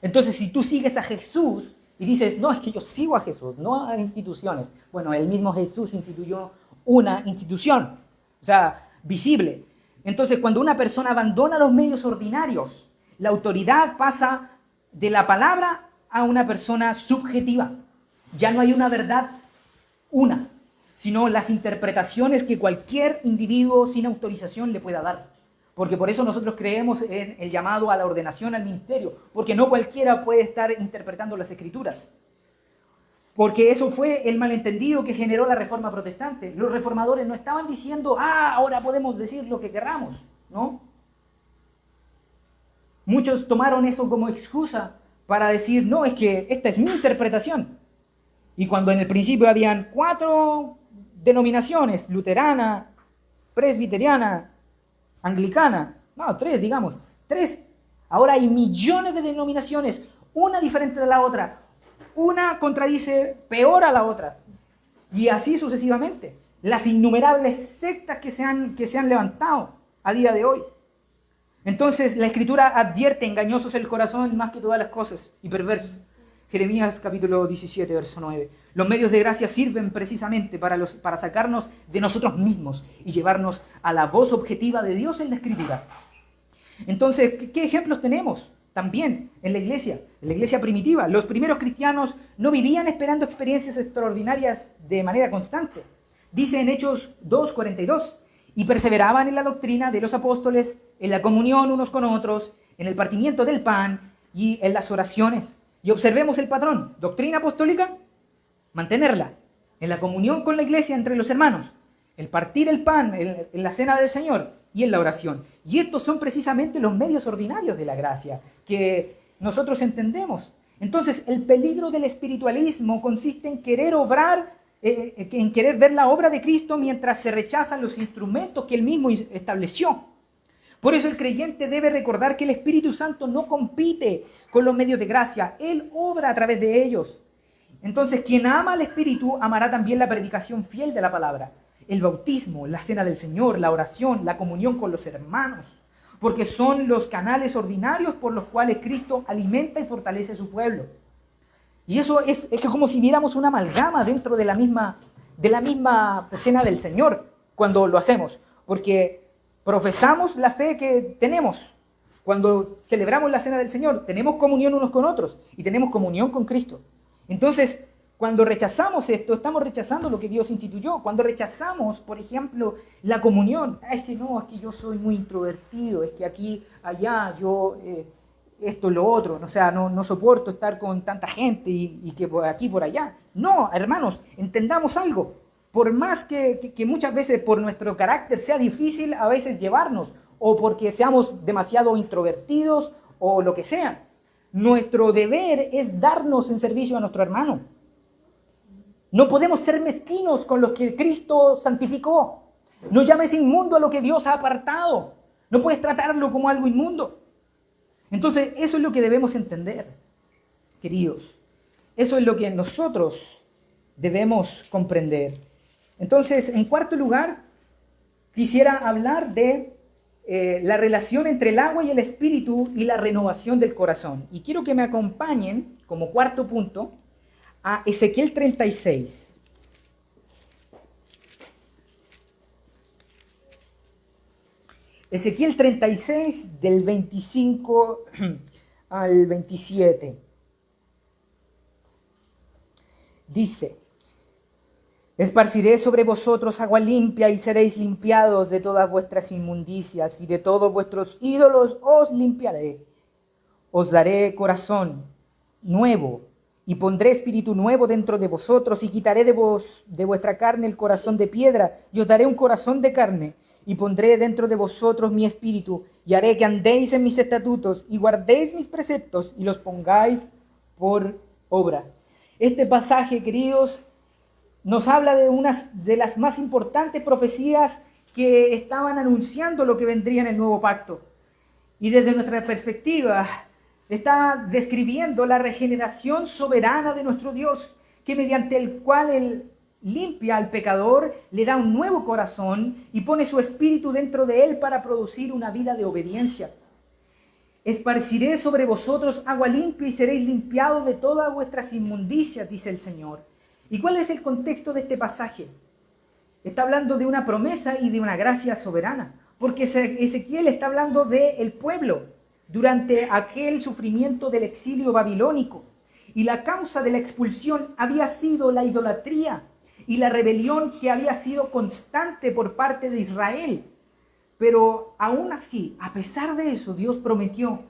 Entonces, si tú sigues a Jesús y dices, no, es que yo sigo a Jesús, no a instituciones. Bueno, el mismo Jesús instituyó una institución, o sea, visible. Entonces, cuando una persona abandona los medios ordinarios, la autoridad pasa de la palabra a una persona subjetiva. Ya no hay una verdad una, sino las interpretaciones que cualquier individuo sin autorización le pueda dar. Porque por eso nosotros creemos en el llamado a la ordenación al ministerio, porque no cualquiera puede estar interpretando las Escrituras. Porque eso fue el malentendido que generó la Reforma Protestante. Los reformadores no estaban diciendo, ahora podemos decir lo que querramos, ¿no? Muchos tomaron eso como excusa para decir, no, es que esta es mi interpretación. Y cuando en el principio habían 4 denominaciones, luterana, presbiteriana, anglicana, no, 3 digamos, 3. Ahora hay millones de denominaciones, una diferente de la otra. Una contradice peor a la otra. Y así sucesivamente. Las innumerables sectas que se han levantado a día de hoy. Entonces la Escritura advierte, engañoso es el corazón más que todas las cosas y perverso. Jeremías capítulo 17, verso 9. Los medios de gracia sirven precisamente para sacarnos de nosotros mismos y llevarnos a la voz objetiva de Dios en la Escritura. Entonces, ¿qué ejemplos tenemos? También en la iglesia primitiva. Los primeros cristianos no vivían esperando experiencias extraordinarias de manera constante. Dice en Hechos 2:42, y perseveraban en la doctrina de los apóstoles, en la comunión unos con otros, en el partimiento del pan y en las oraciones. Y observemos el patrón. Doctrina apostólica, mantenerla. En la comunión con la iglesia entre los hermanos. El partir el pan en la cena del Señor y en la oración. Y estos son precisamente los medios ordinarios de la gracia que nosotros entendemos. Entonces, el peligro del espiritualismo consiste en querer obrar, en querer ver la obra de Cristo mientras se rechazan los instrumentos que Él mismo estableció. Por eso el creyente debe recordar que el Espíritu Santo no compite con los medios de gracia. Él obra a través de ellos. Entonces, quien ama al Espíritu amará también la predicación fiel de la palabra. El bautismo, la cena del Señor, la oración, la comunión con los hermanos. Porque son los canales ordinarios por los cuales Cristo alimenta y fortalece a su pueblo. Y eso es que como si viéramos una amalgama dentro de la misma cena del Señor cuando lo hacemos. Porque profesamos la fe que tenemos. Cuando celebramos la cena del Señor, tenemos comunión unos con otros y tenemos comunión con Cristo. Entonces, cuando rechazamos esto, estamos rechazando lo que Dios instituyó. Cuando rechazamos, por ejemplo, la comunión, es que yo soy muy introvertido, es que aquí, allá, esto, lo otro, o sea, no soporto estar con tanta gente y que por aquí, por allá. No, hermanos, entendamos algo. Por más que muchas veces por nuestro carácter sea difícil a veces llevarnos, o porque seamos demasiado introvertidos, o lo que sea, nuestro deber es darnos en servicio a nuestro hermano. No podemos ser mezquinos con los que Cristo santificó. No llames inmundo a lo que Dios ha apartado. No puedes tratarlo como algo inmundo. Entonces, eso es lo que debemos entender, queridos. Eso es lo que nosotros debemos comprender. Entonces, en cuarto lugar, quisiera hablar de la relación entre el agua y el espíritu y la renovación del corazón. Y quiero que me acompañen, como cuarto punto, a Ezequiel 36. Ezequiel 36, del 25 al 27. Dice: Esparciré sobre vosotros agua limpia y seréis limpiados de todas vuestras inmundicias y de todos vuestros ídolos os limpiaré. Os daré corazón nuevo y pondré espíritu nuevo dentro de vosotros y quitaré de vuestra carne el corazón de piedra y os daré un corazón de carne y pondré dentro de vosotros mi espíritu y haré que andéis en mis estatutos y guardéis mis preceptos y los pongáis por obra. Este pasaje, queridos, nos habla de unas de las más importantes profecías que estaban anunciando lo que vendría en el nuevo pacto. Y desde nuestra perspectiva, está describiendo la regeneración soberana de nuestro Dios, que mediante el cual Él limpia al pecador, le da un nuevo corazón y pone su espíritu dentro de él para producir una vida de obediencia. Esparciré sobre vosotros agua limpia y seréis limpiados de todas vuestras inmundicias, dice el Señor. ¿Y cuál es el contexto de este pasaje? Está hablando de una promesa y de una gracia soberana, porque Ezequiel está hablando del pueblo durante aquel sufrimiento del exilio babilónico. Y la causa de la expulsión había sido la idolatría y la rebelión que había sido constante por parte de Israel. Pero aún así, a pesar de eso, Dios prometió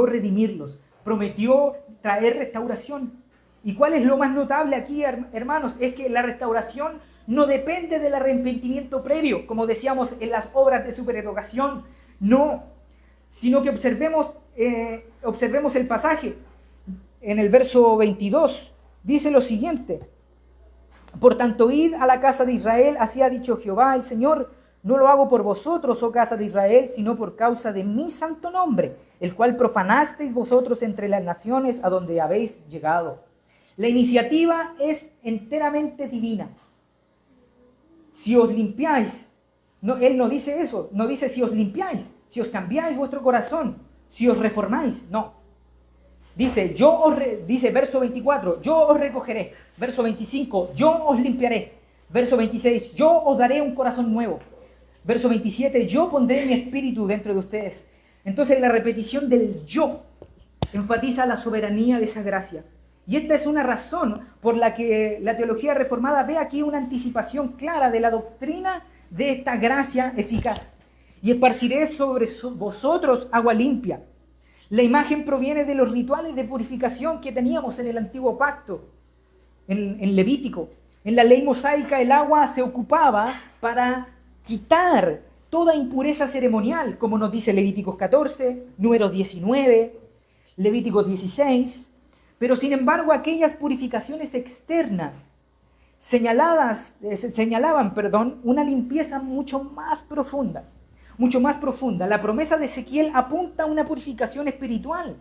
redimirlos, prometió traer restauración. ¿Y cuál es lo más notable aquí, hermanos? Es que la restauración no depende del arrepentimiento previo, como decíamos en las obras de supererogación, no, sino que observemos el pasaje. En el verso 22 dice lo siguiente: por tanto, id a la casa de Israel, así ha dicho Jehová el Señor, no lo hago por vosotros, oh casa de Israel, sino por causa de mi santo nombre, el cual profanasteis vosotros entre las naciones a donde habéis llegado. La iniciativa es enteramente divina. Si os limpiáis, no, Él no dice eso, no dice si os limpiáis, si os cambiáis vuestro corazón, si os reformáis, no. Dice, dice verso 24, yo os recogeré. Verso 25, yo os limpiaré. Verso 26, yo os daré un corazón nuevo. Verso 27, yo pondré mi espíritu dentro de ustedes. Entonces la repetición del yo enfatiza la soberanía de esa gracia. Y esta es una razón por la que la teología reformada ve aquí una anticipación clara de la doctrina de esta gracia eficaz. Y esparciré sobre vosotros agua limpia. La imagen proviene de los rituales de purificación que teníamos en el antiguo pacto, en Levítico. En la ley mosaica el agua se ocupaba para quitar toda impureza ceremonial, como nos dice Levíticos 14, Números 19, Levíticos 16. Pero sin embargo aquellas purificaciones externas señalaban una limpieza mucho más profunda. La promesa de Ezequiel apunta a una purificación espiritual.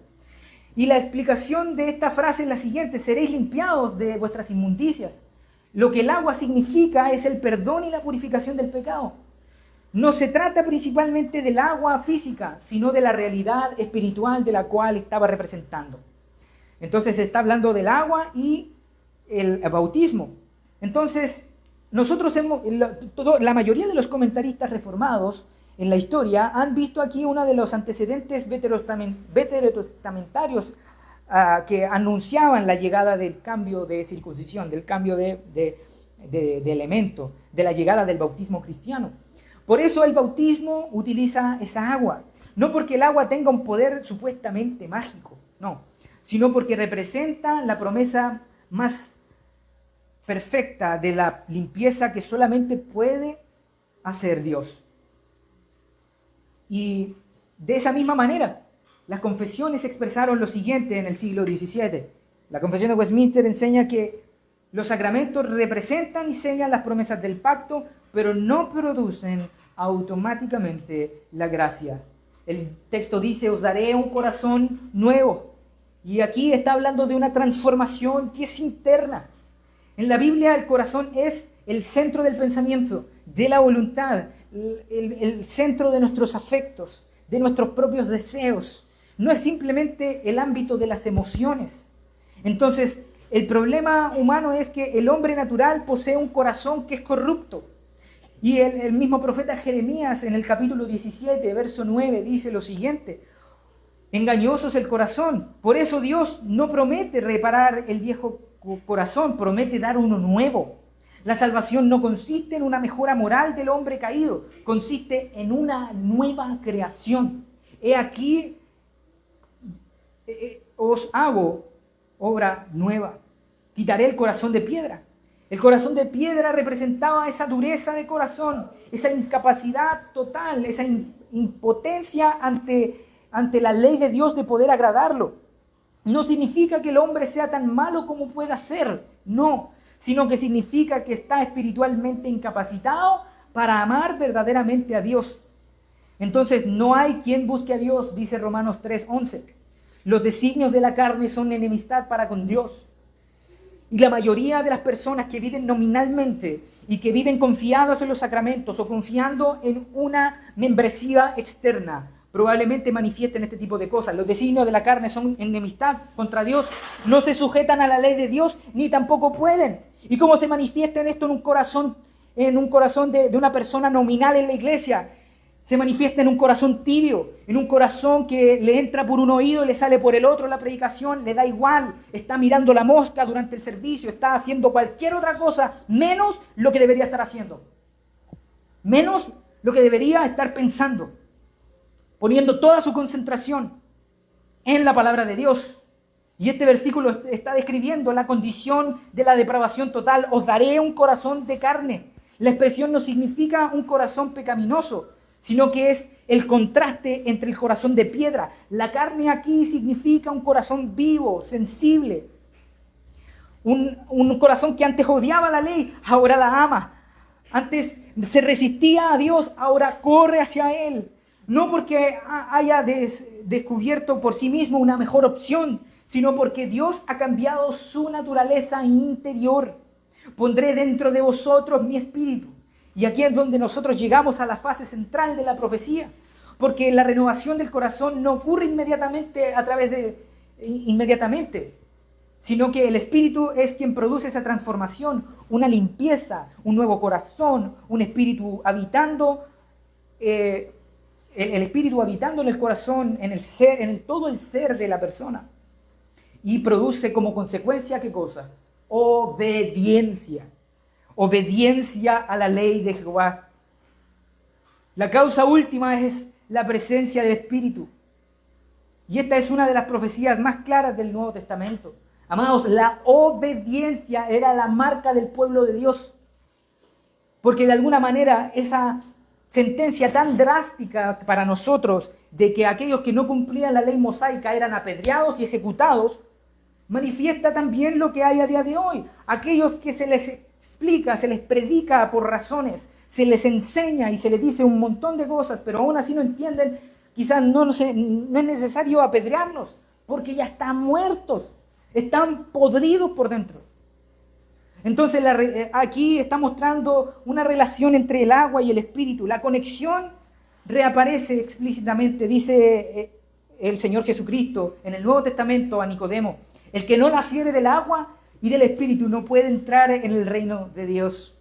Y la explicación de esta frase es la siguiente: seréis limpiados de vuestras inmundicias. Lo que el agua significa es el perdón y la purificación del pecado. No se trata principalmente del agua física, sino de la realidad espiritual de la cual estaba representando. Entonces se está hablando del agua y el bautismo. Entonces, la mayoría de los comentaristas reformados en la historia han visto aquí uno de los antecedentes veterotestamentarios que anunciaban la llegada del cambio de circuncisión, del cambio de elemento, de la llegada del bautismo cristiano. Por eso el bautismo utiliza esa agua, no porque el agua tenga un poder supuestamente mágico, no, sino porque representa la promesa más perfecta de la limpieza que solamente puede hacer Dios. Y de esa misma manera, las confesiones expresaron lo siguiente en el siglo XVII. La Confesión de Westminster enseña que los sacramentos representan y sellan las promesas del pacto, pero no producen automáticamente la gracia. El texto dice, os daré un corazón nuevo. Y aquí está hablando de una transformación que es interna. En la Biblia el corazón es el centro del pensamiento, de la voluntad, el centro de nuestros afectos, de nuestros propios deseos. No es simplemente el ámbito de las emociones. Entonces, el problema humano es que el hombre natural posee un corazón que es corrupto. Y el mismo profeta Jeremías en el capítulo 17, verso 9, dice lo siguiente: engañoso es el corazón. Por eso Dios no promete reparar el viejo corazón, promete dar uno nuevo. La salvación no consiste en una mejora moral del hombre caído, consiste en una nueva creación. He aquí, os hago obra nueva. Quitaré el corazón de piedra. El corazón de piedra representaba esa dureza de corazón, esa incapacidad total, esa impotencia ante la ley de Dios de poder agradarlo. No significa que el hombre sea tan malo como pueda ser, no, sino que significa que está espiritualmente incapacitado para amar verdaderamente a Dios. Entonces no hay quien busque a Dios, dice Romanos 3:11. Los designios de la carne son enemistad para con Dios. Y la mayoría de las personas que viven nominalmente y que viven confiados en los sacramentos o confiando en una membresía externa, probablemente manifiesten este tipo de cosas. Los designios de la carne son enemistad contra Dios, no se sujetan a la ley de Dios, ni tampoco pueden. ¿Y cómo se manifiesta esto en un corazón de una persona nominal en la iglesia? Se manifiesta en un corazón tibio, en un corazón que le entra por un oído y le sale por el otro la predicación, le da igual, está mirando la mosca durante el servicio, está haciendo cualquier otra cosa, menos lo que debería estar haciendo, menos lo que debería estar pensando, poniendo toda su concentración en la palabra de Dios. Y este versículo está describiendo la condición de la depravación total. Os daré un corazón de carne. La expresión no significa un corazón pecaminoso, sino que es el contraste entre el corazón de piedra. La carne aquí significa un corazón vivo, sensible. Un corazón que antes odiaba la ley, ahora la ama. Antes se resistía a Dios, ahora corre hacia Él. No porque haya descubierto por sí mismo una mejor opción, sino porque Dios ha cambiado su naturaleza interior. Pondré dentro de vosotros mi espíritu. Y aquí es donde nosotros llegamos a la fase central de la profecía, porque la renovación del corazón no ocurre inmediatamente sino que el Espíritu es quien produce esa transformación, una limpieza, un nuevo corazón, un espíritu habitando, el Espíritu habitando en el corazón, en el ser, todo el ser de la persona, y produce como consecuencia, ¿qué cosa? Obediencia. Obediencia a la ley de Jehová. La causa última es la presencia del Espíritu. Y esta es una de las profecías más claras del Nuevo Testamento. Amados, la obediencia era la marca del pueblo de Dios. Porque de alguna manera esa sentencia tan drástica para nosotros de que aquellos que no cumplían la ley mosaica eran apedreados y ejecutados, manifiesta también lo que hay a día de hoy. Aquellos que se les explica, se les predica por razones, se les enseña y se les dice un montón de cosas, pero aún así no entienden, quizás no es necesario apedrearlos, porque ya están muertos, están podridos por dentro. Entonces aquí está mostrando una relación entre el agua y el espíritu. La conexión reaparece explícitamente, dice el Señor Jesucristo en el Nuevo Testamento a Nicodemo: el que no naciere del agua y del espíritu no puede entrar en el reino de Dios.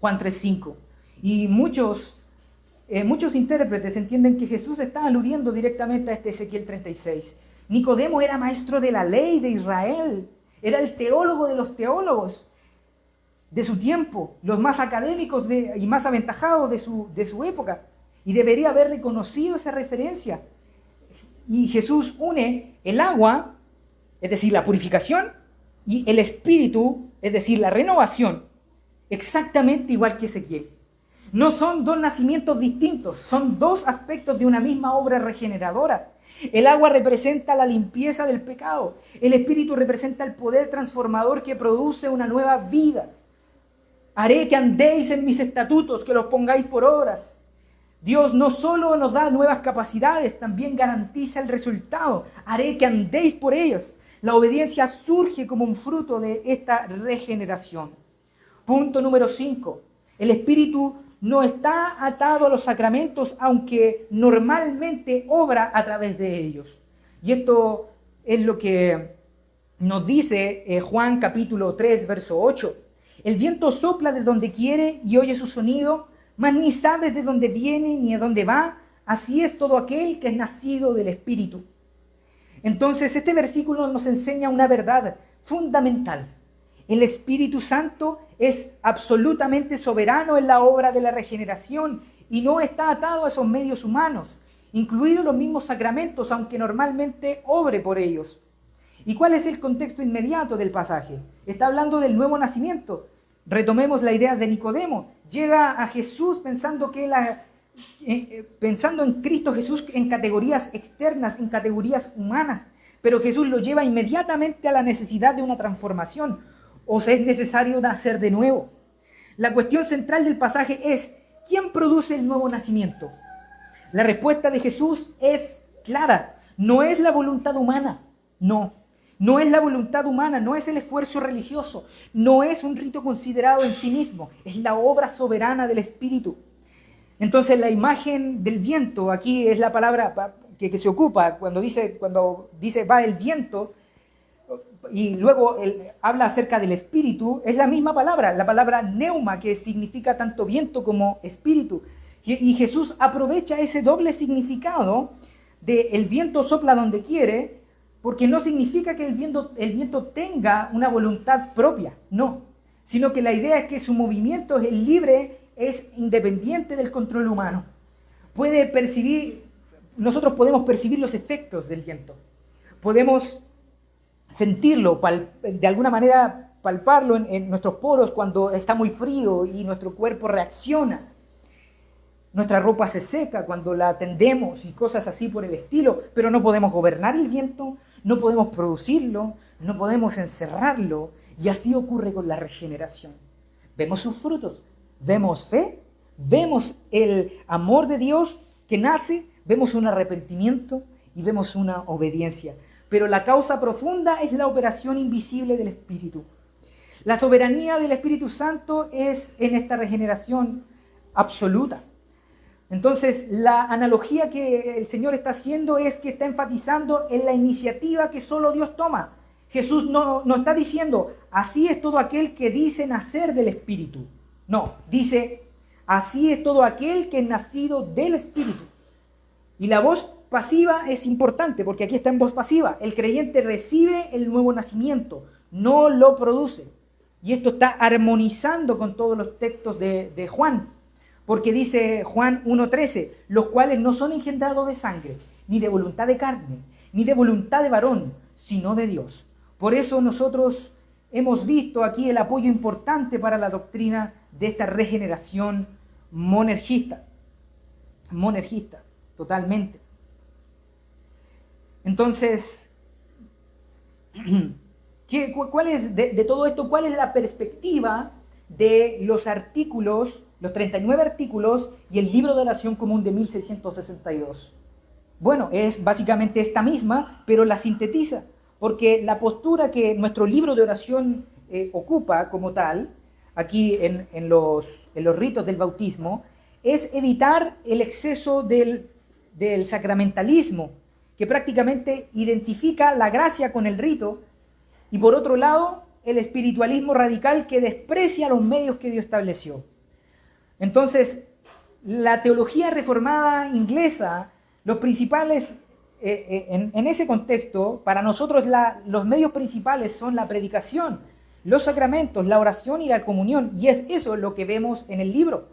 Juan 3:5. Y muchos intérpretes entienden que Jesús está aludiendo directamente a este Ezequiel 36. Nicodemo era maestro de la ley de Israel, era el teólogo de los teólogos de su tiempo, los más académicos y más aventajados de su época, y debería haber reconocido esa referencia. Y Jesús une el agua, es decir, la purificación, y el espíritu, es decir, la renovación, exactamente igual que Ezequiel. No son dos nacimientos distintos, son dos aspectos de una misma obra regeneradora. El agua representa la limpieza del pecado, el espíritu representa el poder transformador que produce una nueva vida. Haré que andéis en mis estatutos, que los pongáis por obras. Dios no solo nos da nuevas capacidades, también garantiza el resultado. Haré que andéis por ellas. La obediencia surge como un fruto de esta regeneración. Punto número 5. El espíritu no está atado a los sacramentos, aunque normalmente obra a través de ellos. Y esto es lo que nos dice Juan capítulo 3, verso 8. El viento sopla de donde quiere y oye su sonido, mas ni sabes de dónde viene ni a dónde va. Así es todo aquel que es nacido del Espíritu. Entonces este versículo nos enseña una verdad fundamental. El Espíritu Santo es absolutamente soberano en la obra de la regeneración y no está atado a esos medios humanos, incluidos los mismos sacramentos, aunque normalmente obre por ellos. ¿Y cuál es el contexto inmediato del pasaje? Está hablando del nuevo nacimiento. Retomemos la idea de Nicodemo. Llega a Jesús pensando en Cristo Jesús en categorías externas, en categorías humanas, pero Jesús lo lleva inmediatamente a la necesidad de una transformación. O sea, es necesario nacer de nuevo. La cuestión central del pasaje es: ¿quién produce el nuevo nacimiento? La respuesta de Jesús es clara. No es la voluntad humana, no es la voluntad humana, no es el esfuerzo religioso, no es un rito considerado en sí mismo, es la obra soberana del Espíritu. Entonces la imagen del viento, aquí es la palabra que se ocupa cuando dice va el viento, y luego habla acerca del Espíritu, es la misma palabra, la palabra neuma, que significa tanto viento como espíritu. Y Jesús aprovecha ese doble significado de el viento sopla donde quiere, porque no significa que el viento tenga una voluntad propia, no, sino que la idea es que su movimiento es libre, es independiente del control humano. Nosotros podemos percibir los efectos del viento, podemos sentirlo, de alguna manera palparlo en nuestros poros cuando está muy frío y nuestro cuerpo reacciona. Nuestra ropa se seca cuando la tendemos y cosas así por el estilo, pero no podemos gobernar el viento, no podemos producirlo, no podemos encerrarlo, y así ocurre con la regeneración. Vemos sus frutos, vemos fe, vemos el amor de Dios que nace, vemos un arrepentimiento y vemos una obediencia. Pero la causa profunda es la operación invisible del Espíritu. La soberanía del Espíritu Santo es en esta regeneración absoluta. Entonces, la analogía que el Señor está haciendo es que está enfatizando en la iniciativa que solo Dios toma. Jesús no está diciendo, así es todo aquel que dice nacer del Espíritu. No, dice, así es todo aquel que es nacido del Espíritu. Y la voz pasiva es importante, porque aquí está en voz pasiva. El creyente recibe el nuevo nacimiento, no lo produce. Y esto está armonizando con todos los textos de Juan. Porque dice Juan 1:13, los cuales no son engendrados de sangre, ni de voluntad de carne, ni de voluntad de varón, sino de Dios. Por eso nosotros hemos visto aquí el apoyo importante para la doctrina de esta regeneración monergista, totalmente. Entonces, ¿cuál es de todo esto? ¿Cuál es la perspectiva de los artículos, los 39 artículos y el libro de oración común de 1662? Bueno, es básicamente esta misma, pero la sintetiza, porque la postura que nuestro libro de oración ocupa como tal, aquí en los ritos del bautismo, es evitar el exceso del sacramentalismo, que prácticamente identifica la gracia con el rito, y por otro lado, el espiritualismo radical que desprecia los medios que Dios estableció. Entonces, la teología reformada inglesa, los principales, en ese contexto, para nosotros los medios principales son la predicación, los sacramentos, la oración y la comunión, y es eso lo que vemos en el libro.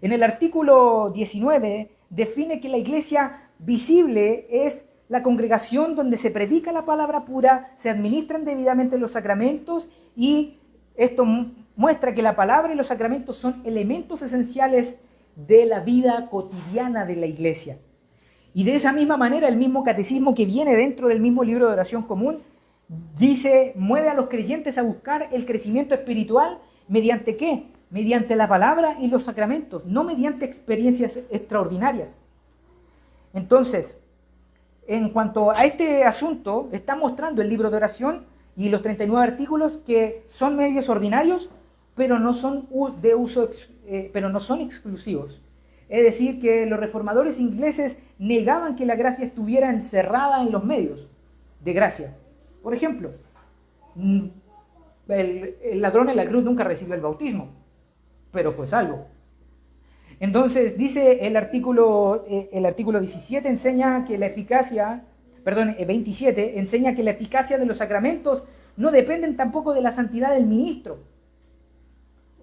En el artículo 19 define que la iglesia visible es la congregación donde se predica la palabra pura, se administran debidamente los sacramentos, y esto muestra que la palabra y los sacramentos son elementos esenciales de la vida cotidiana de la iglesia. Y de esa misma manera, el mismo catecismo que viene dentro del mismo libro de oración común, dice, mueve a los creyentes a buscar el crecimiento espiritual, ¿mediante qué? Mediante la palabra y los sacramentos, no mediante experiencias extraordinarias. Entonces, en cuanto a este asunto, está mostrando el libro de oración y los 39 artículos que son medios ordinarios, pero no son de uso, pero no son exclusivos. Es decir, que los reformadores ingleses negaban que la gracia estuviera encerrada en los medios de gracia. Por ejemplo, el ladrón en la cruz nunca recibió el bautismo, pero fue salvo. Entonces, dice el artículo 17, enseña que la eficacia, 27, enseña que la eficacia de los sacramentos no dependen tampoco de la santidad del ministro.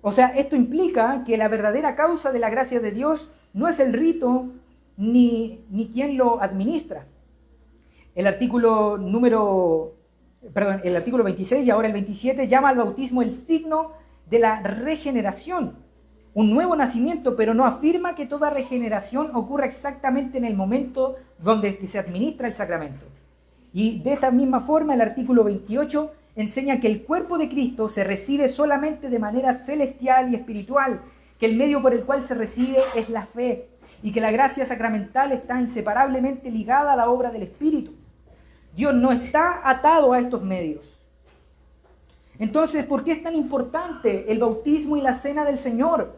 O sea, esto implica que la verdadera causa de la gracia de Dios no es el rito ni quien lo administra. El artículo 26 y ahora el 27 llama al bautismo el signo de la regeneración, un nuevo nacimiento, pero no afirma que toda regeneración ocurra exactamente en el momento donde se administra el sacramento. Y de esta misma forma el artículo 28 enseña que el cuerpo de Cristo se recibe solamente de manera celestial y espiritual, que el medio por el cual se recibe es la fe y que la gracia sacramental está inseparablemente ligada a la obra del Espíritu. Dios no está atado a estos medios. Entonces, ¿por qué es tan importante el bautismo y la cena del Señor?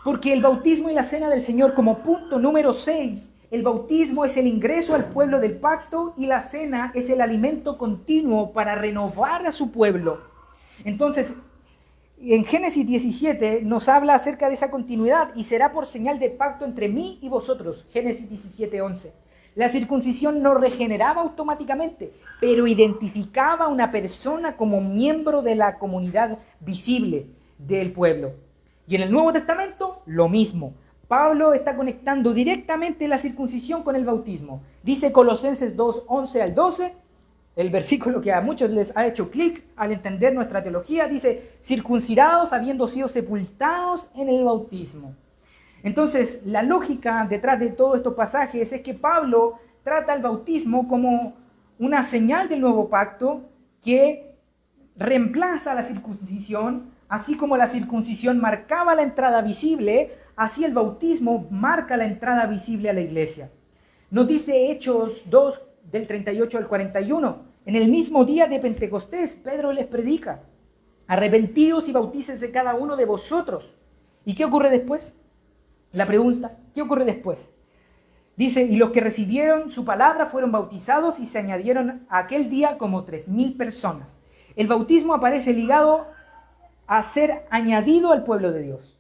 Porque el bautismo y la cena del Señor, como punto número 6, el bautismo es el ingreso al pueblo del pacto y la cena es el alimento continuo para renovar a su pueblo. Entonces, en Génesis 17 nos habla acerca de esa continuidad y será por señal de pacto entre mí y vosotros. Génesis 17:11. La circuncisión no regeneraba automáticamente, pero identificaba a una persona como miembro de la comunidad visible del pueblo. Y en el Nuevo Testamento, lo mismo. Pablo está conectando directamente la circuncisión con el bautismo. Dice Colosenses 2:11 al 12, el versículo que a muchos les ha hecho clic al entender nuestra teología, dice, circuncidados habiendo sido sepultados en el bautismo. Entonces, la lógica detrás de todos estos pasajes es que Pablo trata el bautismo como una señal del nuevo pacto que reemplaza la circuncisión, así como la circuncisión marcaba la entrada visible, así el bautismo marca la entrada visible a la iglesia. Nos dice Hechos 2, del 38 al 41, en el mismo día de Pentecostés, Pedro les predica, arrepentíos y bautícense cada uno de vosotros. ¿Y qué ocurre después? La pregunta, ¿qué ocurre después? Dice, y los que recibieron su palabra fueron bautizados y se añadieron aquel día como 3,000 personas. El bautismo aparece ligado a ser añadido al pueblo de Dios.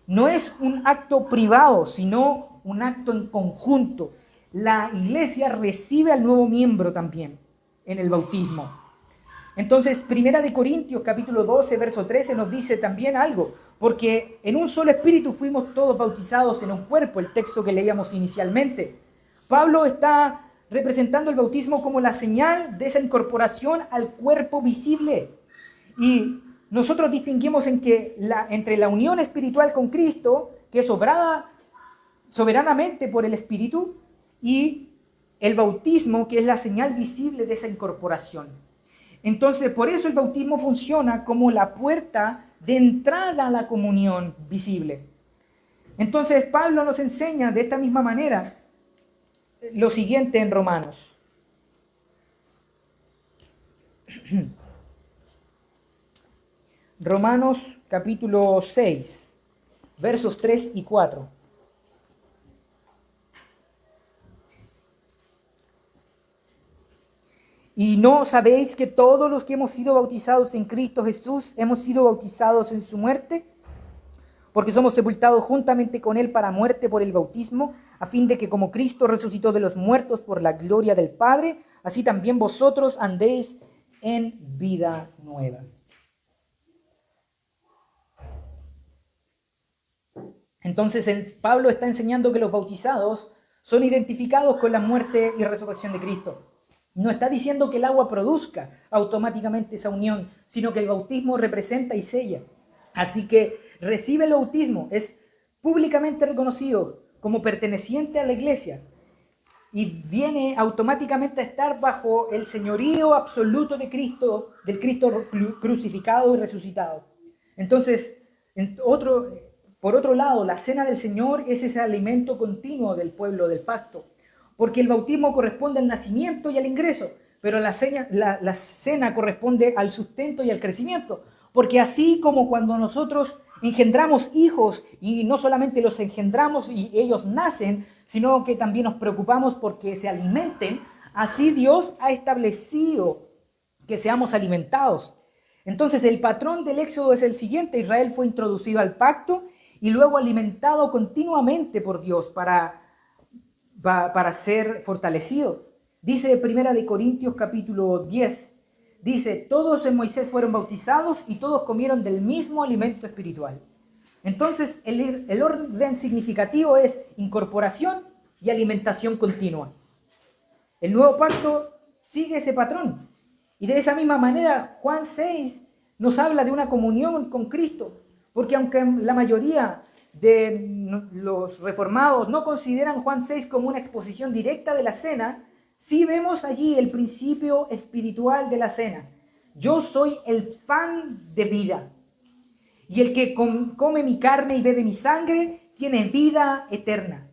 No es un acto privado, sino un acto en conjunto. La iglesia recibe al nuevo miembro también en el bautismo. Entonces, 1 Corintios capítulo 12, verso 13 nos dice también algo, porque en un solo espíritu fuimos todos bautizados en un cuerpo, el texto que leíamos inicialmente. Pablo está representando el bautismo como la señal de esa incorporación al cuerpo visible. Y nosotros distinguimos entre la unión espiritual con Cristo, que es obrada soberanamente por el Espíritu, y el bautismo, que es la señal visible de esa incorporación. Entonces, por eso el bautismo funciona como la puerta de entrada a la comunión visible. Entonces, Pablo nos enseña de esta misma manera lo siguiente en Romanos. Romanos capítulo 6, versos 3 y 4. ¿Y no sabéis que todos los que hemos sido bautizados en Cristo Jesús hemos sido bautizados en su muerte? Porque somos sepultados juntamente con Él para muerte por el bautismo, a fin de que como Cristo resucitó de los muertos por la gloria del Padre, así también vosotros andéis en vida nueva. Entonces Pablo está enseñando que los bautizados son identificados con la muerte y resurrección de Cristo. No está diciendo que el agua produzca automáticamente esa unión, sino que el bautismo representa y sella. Así que recibe el bautismo, es públicamente reconocido como perteneciente a la iglesia y viene automáticamente a estar bajo el señorío absoluto de Cristo, del Cristo crucificado y resucitado. Entonces, por otro lado, la cena del Señor es ese alimento continuo del pueblo del pacto, porque el bautismo corresponde al nacimiento y al ingreso, pero la cena corresponde al sustento y al crecimiento, porque así como cuando nosotros engendramos hijos y no solamente los engendramos y ellos nacen, sino que también nos preocupamos porque se alimenten, así Dios ha establecido que seamos alimentados. Entonces el patrón del Éxodo es el siguiente: Israel fue introducido al pacto y luego alimentado continuamente por Dios para ser fortalecido. Dice 1 Corintios capítulo 10, dice, todos en Moisés fueron bautizados y todos comieron del mismo alimento espiritual. Entonces, el orden significativo es incorporación y alimentación continua. El nuevo pacto sigue ese patrón. Y de esa misma manera, Juan 6 nos habla de una comunión con Cristo. Porque aunque la mayoría de los reformados no consideran Juan 6 como una exposición directa de la cena, sí vemos allí el principio espiritual de la cena. Yo soy el pan de vida. Y el que come mi carne y bebe mi sangre tiene vida eterna.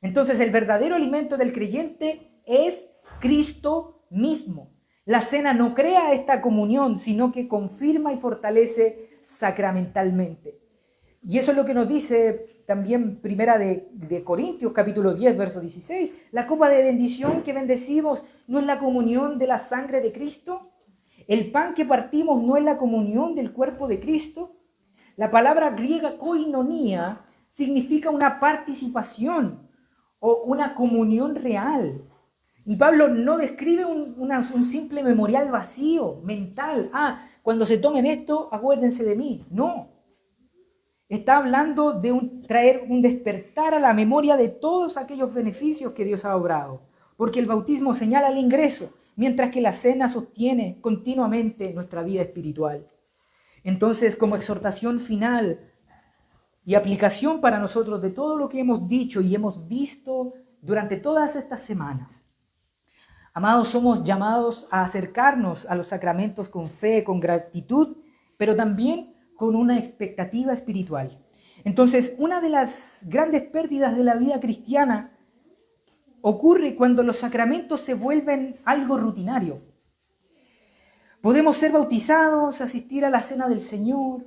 Entonces el verdadero alimento del creyente es Cristo mismo. La cena no crea esta comunión, sino que confirma y fortalece sacramentalmente. Y eso es lo que nos dice también Primera de Corintios, capítulo 10, verso 16. La copa de bendición que bendecimos no es la comunión de la sangre de Cristo. El pan que partimos no es la comunión del cuerpo de Cristo. La palabra griega koinonia significa una participación o una comunión real. Y Pablo no describe un simple memorial vacío, mental. Cuando se tomen esto, acuérdense de mí. No. Está hablando de traer un despertar a la memoria de todos aquellos beneficios que Dios ha obrado. Porque el bautismo señala el ingreso, mientras que la cena sostiene continuamente nuestra vida espiritual. Entonces, como exhortación final y aplicación para nosotros de todo lo que hemos dicho y hemos visto durante todas estas semanas, amados, somos llamados a acercarnos a los sacramentos con fe, con gratitud, pero también con una expectativa espiritual. Entonces, una de las grandes pérdidas de la vida cristiana ocurre cuando los sacramentos se vuelven algo rutinario. Podemos ser bautizados, asistir a la cena del Señor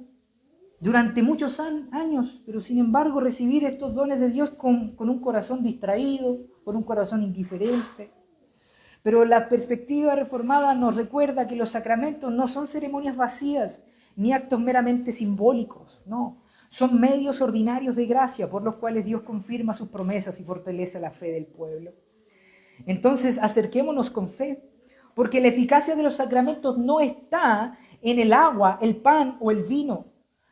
durante muchos años, pero sin embargo recibir estos dones de Dios con un corazón distraído, con un corazón indiferente. Pero la perspectiva reformada nos recuerda que los sacramentos no son ceremonias vacías ni actos meramente simbólicos, no. Son medios ordinarios de gracia por los cuales Dios confirma sus promesas y fortalece la fe del pueblo. Entonces, acerquémonos con fe, porque la eficacia de los sacramentos no está en el agua, el pan o el vino,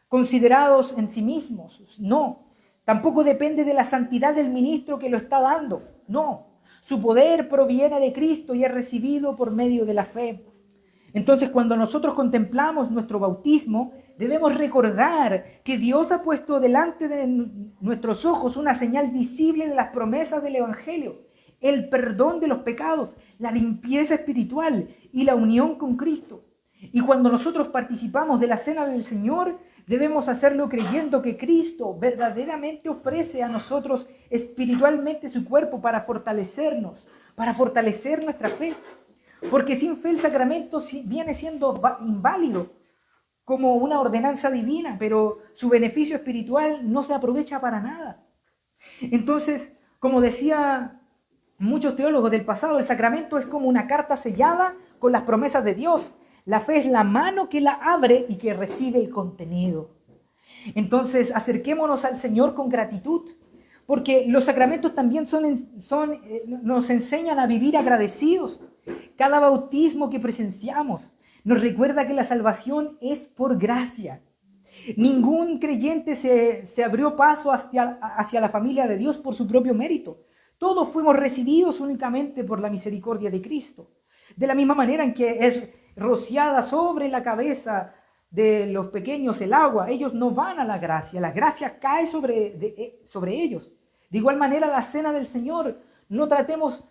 considerados en sí mismos. No. Tampoco depende de la santidad del ministro que lo está dando. No. Su poder proviene de Cristo y es recibido por medio de la fe. Entonces, cuando nosotros contemplamos nuestro bautismo, debemos recordar que Dios ha puesto delante de nuestros ojos una señal visible de las promesas del Evangelio. El perdón de los pecados, la limpieza espiritual y la unión con Cristo. Y cuando nosotros participamos de la cena del Señor, debemos hacerlo creyendo que Cristo verdaderamente ofrece a nosotros espiritualmente su cuerpo para fortalecernos, para fortalecer nuestra fe. Porque sin fe el sacramento viene siendo inválido como una ordenanza divina, pero su beneficio espiritual no se aprovecha para nada. Entonces, como decía muchos teólogos del pasado, el sacramento es como una carta sellada con las promesas de Dios. La fe es la mano que la abre y que recibe el contenido. Entonces, acerquémonos al Señor con gratitud, porque los sacramentos también nos enseñan a vivir agradecidos. Cada bautismo que presenciamos nos recuerda que la salvación es por gracia. Ningún creyente se abrió paso hacia la familia de Dios por su propio mérito. Todos fuimos recibidos únicamente por la misericordia de Cristo. De la misma manera en que es rociada sobre la cabeza de los pequeños el agua, ellos no van a la gracia cae sobre ellos. De igual manera, la cena del Señor, no traemos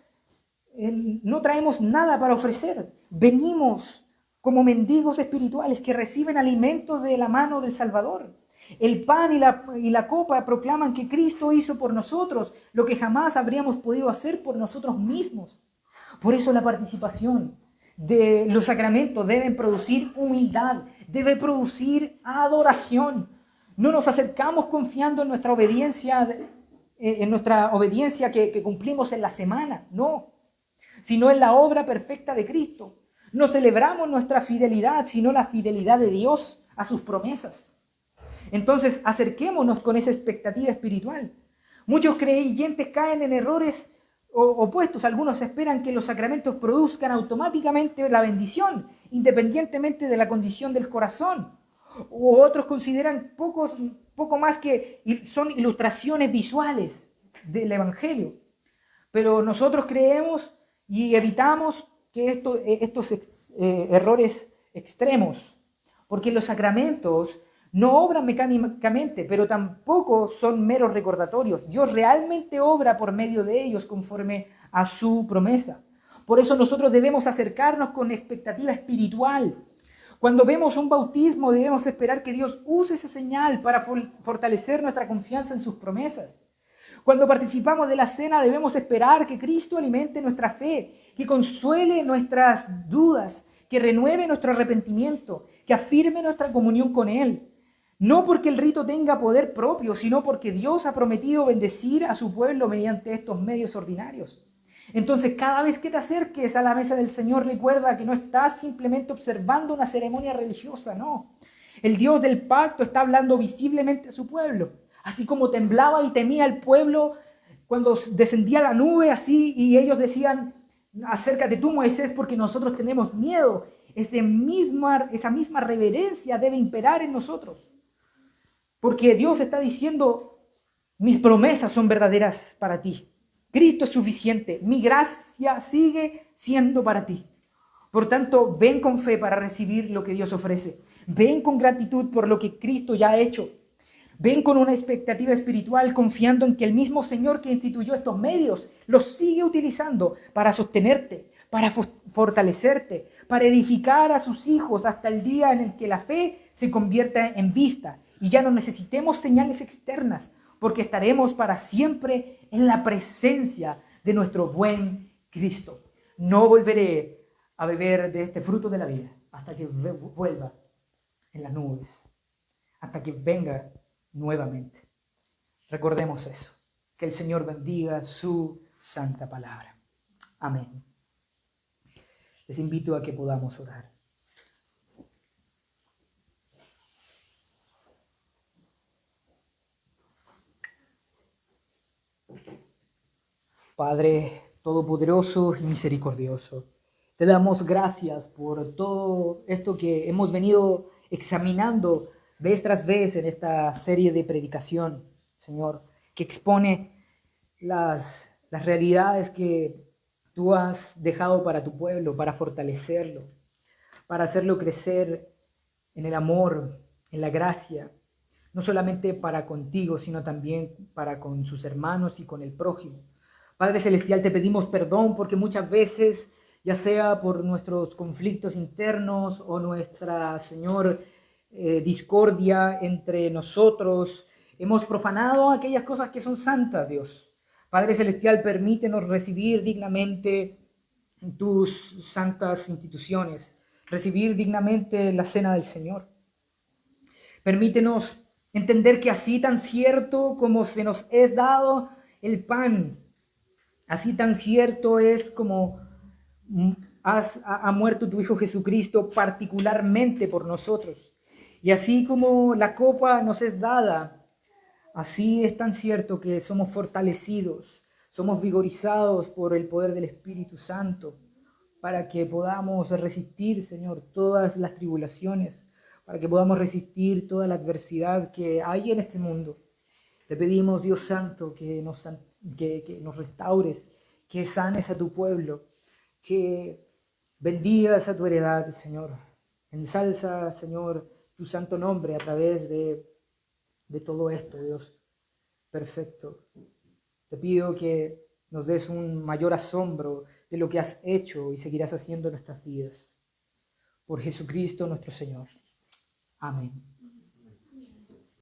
nada para ofrecer. Venimos como mendigos espirituales que reciben alimentos de la mano del Salvador. El pan y la copa proclaman que Cristo hizo por nosotros lo que jamás habríamos podido hacer por nosotros mismos. Por eso la participación de los sacramentos deben producir humildad, debe producir adoración. No nos acercamos confiando en nuestra obediencia, que cumplimos en la semana, no, sino en la obra perfecta de Cristo. No celebramos nuestra fidelidad, sino la fidelidad de Dios a sus promesas. Entonces, acerquémonos con esa expectativa espiritual. Muchos creyentes caen en errores opuestos. Algunos esperan que los sacramentos produzcan automáticamente la bendición, independientemente de la condición del corazón. O otros consideran poco más que son ilustraciones visuales del Evangelio. Pero nosotros creemos y evitamos que estos errores extremos, porque los sacramentos no obran mecánicamente, pero tampoco son meros recordatorios. Dios realmente obra por medio de ellos conforme a su promesa. Por eso nosotros debemos acercarnos con expectativa espiritual. Cuando vemos un bautismo, debemos esperar que Dios use esa señal para fortalecer nuestra confianza en sus promesas. Cuando participamos de la cena, debemos esperar que Cristo alimente nuestra fe, que consuele nuestras dudas, que renueve nuestro arrepentimiento, que afirme nuestra comunión con Él. No porque el rito tenga poder propio, sino porque Dios ha prometido bendecir a su pueblo mediante estos medios ordinarios. Entonces, cada vez que te acerques a la mesa del Señor, recuerda que no estás simplemente observando una ceremonia religiosa, no. El Dios del pacto está hablando visiblemente a su pueblo. Así como temblaba y temía el pueblo cuando descendía la nube, así, y ellos decían, acércate tú, Moisés, porque nosotros tenemos miedo. Esa misma reverencia debe imperar en nosotros. Porque Dios está diciendo, mis promesas son verdaderas para ti. Cristo es suficiente. Mi gracia sigue siendo para ti. Por tanto, ven con fe para recibir lo que Dios ofrece. Ven con gratitud por lo que Cristo ya ha hecho. Ven con una expectativa espiritual confiando en que el mismo Señor que instituyó estos medios los sigue utilizando para sostenerte, para fortalecerte, para edificar a sus hijos hasta el día en el que la fe se convierta en vista y ya no necesitemos señales externas porque estaremos para siempre en la presencia de nuestro buen Cristo. No volveré a beber de este fruto de la vida hasta que vuelva en las nubes, hasta que venga nuevamente. Recordemos eso. Que el Señor bendiga su santa palabra. Amén. Les invito a que podamos orar. Padre todopoderoso y misericordioso, te damos gracias por todo esto que hemos venido examinando vez tras vez en esta serie de predicación, Señor, que expone las realidades que tú has dejado para tu pueblo, para fortalecerlo, para hacerlo crecer en el amor, en la gracia, no solamente para contigo, sino también para con sus hermanos y con el prójimo. Padre Celestial, te pedimos perdón porque muchas veces, ya sea por nuestros conflictos internos o nuestra, Señor, discordia entre nosotros, hemos profanado aquellas cosas que son santas, Dios. Padre Celestial, permítenos recibir dignamente tus santas instituciones, recibir dignamente la cena del Señor. Permítenos entender que así tan cierto como se nos es dado el pan, así tan cierto es como ha muerto tu Hijo Jesucristo particularmente por nosotros. Y así como la copa nos es dada, así es tan cierto que somos fortalecidos, somos vigorizados por el poder del Espíritu Santo para que podamos resistir, Señor, todas las tribulaciones, para que podamos resistir toda la adversidad que hay en este mundo. Te pedimos, Dios Santo, que nos restaures, que sanes a tu pueblo, que bendigas a tu heredad, Señor. Ensalza, Señor, tu santo nombre a través de todo esto, Dios perfecto. Te pido que nos des un mayor asombro de lo que has hecho y seguirás haciendo en nuestras vidas. Por Jesucristo nuestro Señor. Amén.